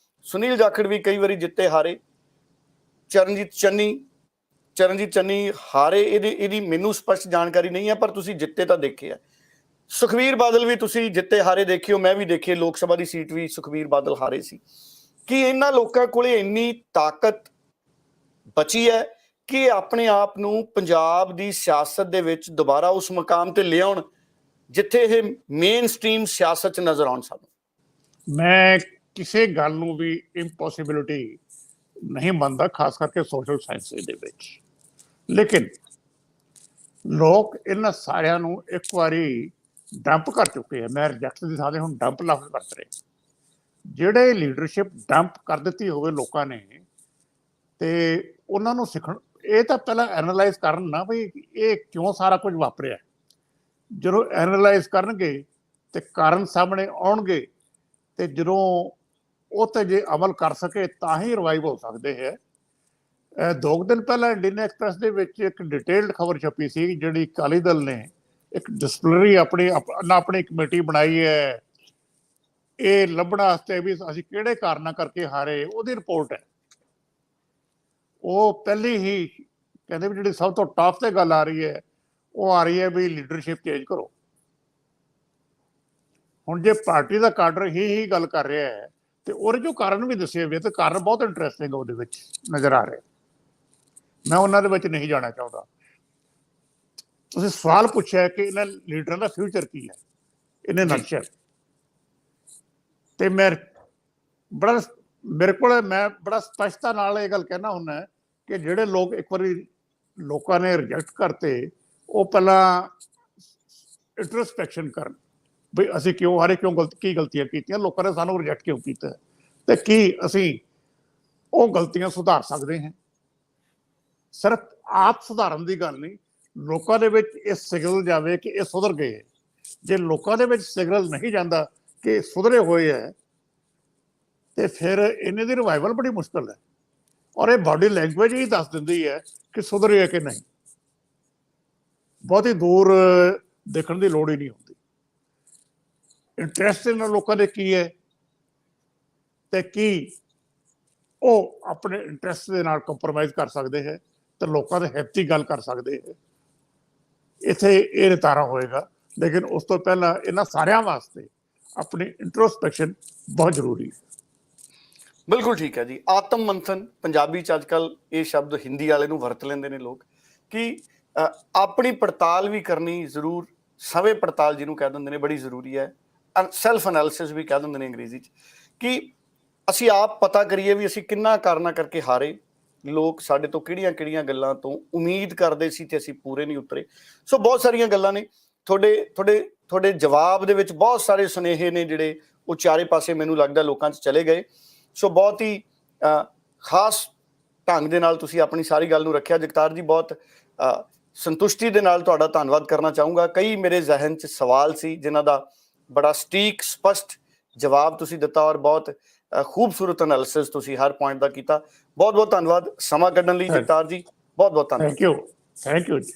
ਸੁਨੀਲ ਜਾਖੜ ਵੀ ਕਈ ਵਾਰੀ ਜਿੱਤੇ ਹਾਰੇ, ਚਰਨਜੀਤ ਚੰਨੀ ਹਾਰੇ, ਇਹਦੀ ਮੈਨੂੰ ਸਪਸ਼ਟ ਜਾਣਕਾਰੀ ਨਹੀਂ ਹੈ, ਪਰ ਤੁਸੀਂ ਜਿੱਤੇ ਤਾਂ ਦੇਖੇ ਆ। ਸੁਖਬੀਰ ਬਾਦਲ ਵੀ ਤੁਸੀਂ ਜਿੱਤੇ ਹਾਰੇ ਦੇਖਿਓ, ਮੈਂ ਵੀ ਦੇਖੇ, ਲੋਕ ਸਭਾ ਦੀ ਸੀਟ ਵੀ ਸੁਖਬੀਰ ਬਾਦਲ ਹਾਰੇ ਸੀ। ਕੀ ਇਹਨਾਂ ਲੋਕਾਂ ਕੋਲੇ ਇੰਨੀ ਤਾਕਤ ਬਚੀ ਹੈ ਕਿ ਆਪਣੇ ਆਪ ਨੂੰ ਪੰਜਾਬ ਦੀ ਸਿਆਸਤ ਦੇ ਵਿੱਚ ਦੁਬਾਰਾ ਉਸ ਮੁਕਾਮ ਤੇ ਲਿਆਉਣ ਜਿੱਥੇ ਇਹ ਮੇਨ ਸਟ੍ਰੀਮ ਸਿਆਸਤ 'ਚ ਨਜ਼ਰ ਆਉਣ? ਸਾਨੂੰ ਮੈਂ ਕਿਸੇ ਗੱਲ ਨੂੰ ਵੀ ਇੰਪੋਸੀਬਿਲਿਟੀ ਨਹੀਂ ਮੰਨਦਾ, ਖਾਸ ਕਰਕੇ ਸੋਸ਼ਲ ਸਾਇੰਸ ਦੇ ਵਿੱਚ। ਲੇਕਿਨ ਲੋਕ ਇਹਨਾਂ ਸਾਰਿਆਂ ਨੂੰ ਇੱਕ ਵਾਰੀ ਡੰਪ ਕਰ ਚੁੱਕੇ ਆ। ਮੈਂ ਰਿਜੈਕਟ ਦੀ ਥਾਂ ਤੇ ਹੁਣ ਡੰਪ ਲਫ਼ਜ਼ ਵਰਤ ਰਹੇ। ਜਿਹੜੇ ਲੀਡਰਸ਼ਿਪ ਡੰਪ ਕਰ ਦਿੱਤੀ ਹੋਵੇ ਲੋਕਾਂ ਨੇ, ਤੇ ਉਹਨਾਂ ਨੂੰ ਸਿੱਖਣ, ਇਹ ਤਾਂ ਪਹਿਲਾਂ ਐਨਾਲਾਈਜ਼ ਕਰਨ ਨਾ ਵੀ ਇਹ ਕਿਉਂ ਸਾਰਾ ਕੁਝ ਵਾਪਰਿਆ। ਜਦੋਂ ਐਨਾਲਾਈਜ਼ ਕਰਨਗੇ ਤੇ ਕਾਰਨ ਸਾਹਮਣੇ ਆਉਣਗੇ, ਤੇ ਜਦੋਂ ਉਹ ਤੇ ਜੇ ਅਮਲ ਕਰ ਸਕੇ ਤਾਂ ਹੀ ਰਿਵਾਈਵ ਹੋ ਸਕਦੇ ਹੈ। 2 ਦਿਨ ਪਹਿਲਾਂ ਇੰਡੀਅਨ ਐਕਸਪ੍ਰੈਸ ਦੇ ਵਿੱਚ ਇੱਕ ਡਿਟੇਲਡ ਖਬਰ ਛਪੀ ਸੀ, ਜਿਹੜੀ ਅਕਾਲੀ ਦਲ ਨੇ ਇੱਕ ਡਿਸਪਲਿਨਰੀ ਆਪਣੀ ਕਮੇਟੀ ਬਣਾਈ ਹੈ, ਇਹ ਲੱਭਣ ਵਾਸਤੇ ਵੀ ਅਸੀਂ ਕਿਹੜੇ ਕਾਰਨਾਂ ਕਰਕੇ ਹਾਰੇ, ਉਹਦੀ ਰਿਪੋਰਟ ਹੈ। ਉਹ ਪਹਿਲੀ ਹੀ ਕਹਿੰਦੇ ਵੀ ਜਿਹੜੀ ਸਭ ਤੋਂ ਟਾਪ ਤੇ ਗੱਲ ਆ ਰਹੀ ਹੈ ਉਹ ਆ ਰਹੀ ਹੈ ਵੀ ਲੀਡਰਸ਼ਿਪ ਚੇਂਜ ਕਰੋ। ਹੁਣ ਜੇ ਪਾਰਟੀ ਦਾ ਕਾਡਰ ਹੀ ਗੱਲ ਕਰ ਰਿਹਾ ਹੈ ਤੇ ਉਹਦੇ ਜੋ ਕਾਰਨ ਵੀ ਦੱਸੇ ਹੋਏ ਤੇ ਕਾਰਨ ਬਹੁਤ ਇੰਟਰਸਟਿੰਗ ਉਹਦੇ ਵਿੱਚ ਨਜ਼ਰ ਆ ਰਿਹਾ। ਮੈਂ ਉਹਨਾਂ ਦੇ ਵਿੱਚ ਨਹੀਂ ਜਾਣਾ ਚਾਹੁੰਦਾ। ਤੁਸੀਂ ਸਵਾਲ ਪੁੱਛਿਆ ਕਿ ਇਹਨਾਂ ਲੀਡਰਾਂ ਦਾ ਫਿਊਚਰ ਕੀ ਹੈ ਇਹਨੇ ਨਕਸ਼ਲ, ਤੇ ਮੇਰੇ ਕੋਲ ਮੈਂ ਬੜਾ ਸਪਸ਼ਟਤਾ ਨਾਲ ਇਹ ਗੱਲ ਕਹਿਣਾ ਹੁੰਦਾ ਕਿ ਜਿਹੜੇ ਲੋਕ ਇੱਕ ਵਾਰੀ ਲੋਕਾਂ ਨੇ ਰਿਜੈਕਟ ਕਰਤੇ, ਉਹ ਪਹਿਲਾਂ ਇੰਟਰਸਪੈਕਸ਼ਨ ਕਰਨ ਵੀ ਅਸੀਂ ਕਿਉਂ ਹਾਰੇ, ਕਿਉਂ ਕੀ ਗਲਤੀਆਂ ਕੀਤੀਆਂ, ਲੋਕਾਂ ਨੇ ਸਾਨੂੰ ਰਿਜੈਕਟ ਕਿਉਂ ਕੀਤਾ, ਤੇ ਕੀ ਅਸੀਂ ਉਹ ਗਲਤੀਆਂ ਸੁਧਾਰ ਸਕਦੇ ਹਾਂ। ਸਿਰਫ ਆਪ ਸੁਧਾਰਨ ਦੀ ਗੱਲ ਨਹੀਂ, ਲੋਕਾਂ ਦੇ ਵਿੱਚ ਇਹ ਸਿਗਨਲ ਜਾਵੇ ਕਿ ਇਹ ਸੁਧਰ ਗਏ। ਜੇ ਲੋਕਾਂ ਦੇ ਵਿੱਚ ਸਿਗਨਲ ਨਹੀਂ ਜਾਂਦਾ ਕਿ ਸੁਧਰੇ ਹੋਏ ਹੈ ਤੇ ਫਿਰ ਇਹਨਾਂ ਦੀ ਰਿਵਾਈਵਲ ਬੜੀ ਮੁਸ਼ਕਲ ਹੈ। ਔਰ ਇਹ ਬਾਡੀ ਲੈਂਗੁਏਜ ਹੀ ਦੱਸ ਦਿੰਦੀ ਹੈ ਕਿ ਸੁਧਰੇ ਹੈ ਕਿ ਨਹੀਂ। ਬਹੁਤੀ ਦੂਰ ਦੇਖਣ ਦੀ ਲੋੜ ਹੀ ਨਹੀਂ ਹੁੰਦੀ। ਇੰਟਰਸਟ ਇਹਨਾਂ ਲੋਕਾਂ ਦੇ ਕੀ ਹੈ ਤੇ ਕੀ ਉਹ ਆਪਣੇ ਇੰਟਰਸਟ ਦੇ ਨਾਲ ਕੰਪਰੋਮਾਈਜ਼ ਕਰ ਸਕਦੇ ਹੈ ਤੇ ਲੋਕਾਂ ਦੇ ਹਿੱਤ ਦੀ ਗੱਲ ਕਰ ਸਕਦੇ ਹੈ। ਇੱਥੇ ਇਹ ਨਿਤਾਰਾ ਹੋਏਗਾ। ਲੇਕਿਨ ਉਸ ਤੋਂ ਪਹਿਲਾਂ ਇਹਨਾਂ ਸਾਰਿਆਂ ਵਾਸਤੇ ਆਪਣੀ ਇੰਟਰੋਸਪੈਕਸ਼ਨ ਬਹੁਤ ਜ਼ਰੂਰੀ ਹੈ। ਬਿਲਕੁਲ ਠੀਕ ਹੈ ਜੀ। ਆਤਮ ਮੰਥਨ ਪੰਜਾਬੀ 'ਚ ਅੱਜ ਕੱਲ੍ਹ ਇਹ ਸ਼ਬਦ ਹਿੰਦੀ ਵਾਲੇ ਨੂੰ ਵਰਤ ਲੈਂਦੇ ਨੇ ਲੋਕ ਕਿ ਆਪਣੀ ਪੜਤਾਲ ਵੀ ਕਰਨੀ ਜ਼ਰੂਰ, ਸਵੈ ਪੜਤਾਲ ਜਿਹਨੂੰ ਕਹਿ ਦਿੰਦੇ ਨੇ, ਬੜੀ ਜ਼ਰੂਰੀ ਹੈ। ਸੈਲਫ ਐਨਾਲਿਸਿਸ ਵੀ ਕਹਿ ਦਿੰਦੇ ਨੇ ਅੰਗਰੇਜ਼ੀ 'ਚ, ਕਿ ਅਸੀਂ ਆਪ ਪਤਾ ਕਰੀਏ ਵੀ ਅਸੀਂ ਕਿੰਨਾ ਕਾਰਨਾਂ ਕਰਕੇ ਹਾਰੇ, ਲੋਕ ਸਾਡੇ ਤੋਂ ਕਿਹੜੀਆਂ ਗੱਲਾਂ ਤੋਂ ਉਮੀਦ ਕਰਦੇ ਸੀ ਤੇ ਅਸੀਂ ਪੂਰੇ ਨਹੀਂ ਉਤਰੇ। ਸੋ ਬਹੁਤ ਸਾਰੀਆਂ ਗੱਲਾਂ ਨੇ। ਤੁਹਾਡੇ ਜਵਾਬ ਦੇ ਵਿੱਚ ਬਹੁਤ ਸਾਰੇ ਸੁਨੇਹੇ ਨੇ ਜਿਹੜੇ ਉਹ ਚਾਰੇ ਪਾਸੇ ਮੈਨੂੰ ਲੱਗਦਾ ਲੋਕਾਂ 'ਚ ਚਲੇ ਗਏ। ਸੋ ਬਹੁਤ ਹੀ ਖਾਸ ਢੰਗ ਦੇ ਨਾਲ ਤੁਸੀਂ ਆਪਣੀ ਸਾਰੀ ਗੱਲ ਨੂੰ ਰੱਖਿਆ ਜਗਤਾਰ ਜੀ। ਬਹੁਤ ਸੰਤੁਸ਼ਟੀ ਦੇ ਨਾਲ ਤੁਹਾਡਾ ਧੰਨਵਾਦ ਕਰਨਾ ਚਾਹੂੰਗਾ। ਕਈ ਮੇਰੇ ਜ਼ਿਹਨ 'ਚ ਸਵਾਲ ਸੀ ਜਿਨ੍ਹਾਂ ਦਾ ਬੜਾ ਸਟੀਕ ਸਪਸ਼ਟ ਜਵਾਬ ਤੁਸੀਂ ਦਿੱਤਾ, ਔਰ ਬਹੁਤ ਖੂਬਸੂਰਤ ਐਨਾਲਿਸਿਸ ਤੁਸੀਂ ਹਰ ਪੁਆਇੰਟ ਦਾ ਕੀਤਾ। ਬਹੁਤ ਬਹੁਤ ਧੰਨਵਾਦ ਸਮਾਂ ਕੱਢਣ ਲਈ ਜਗਤਾਰ ਜੀ। ਬਹੁਤ ਬਹੁਤ ਧੰਨਵਾਦ। ਥੈਂਕ ਯੂ ਜੀ।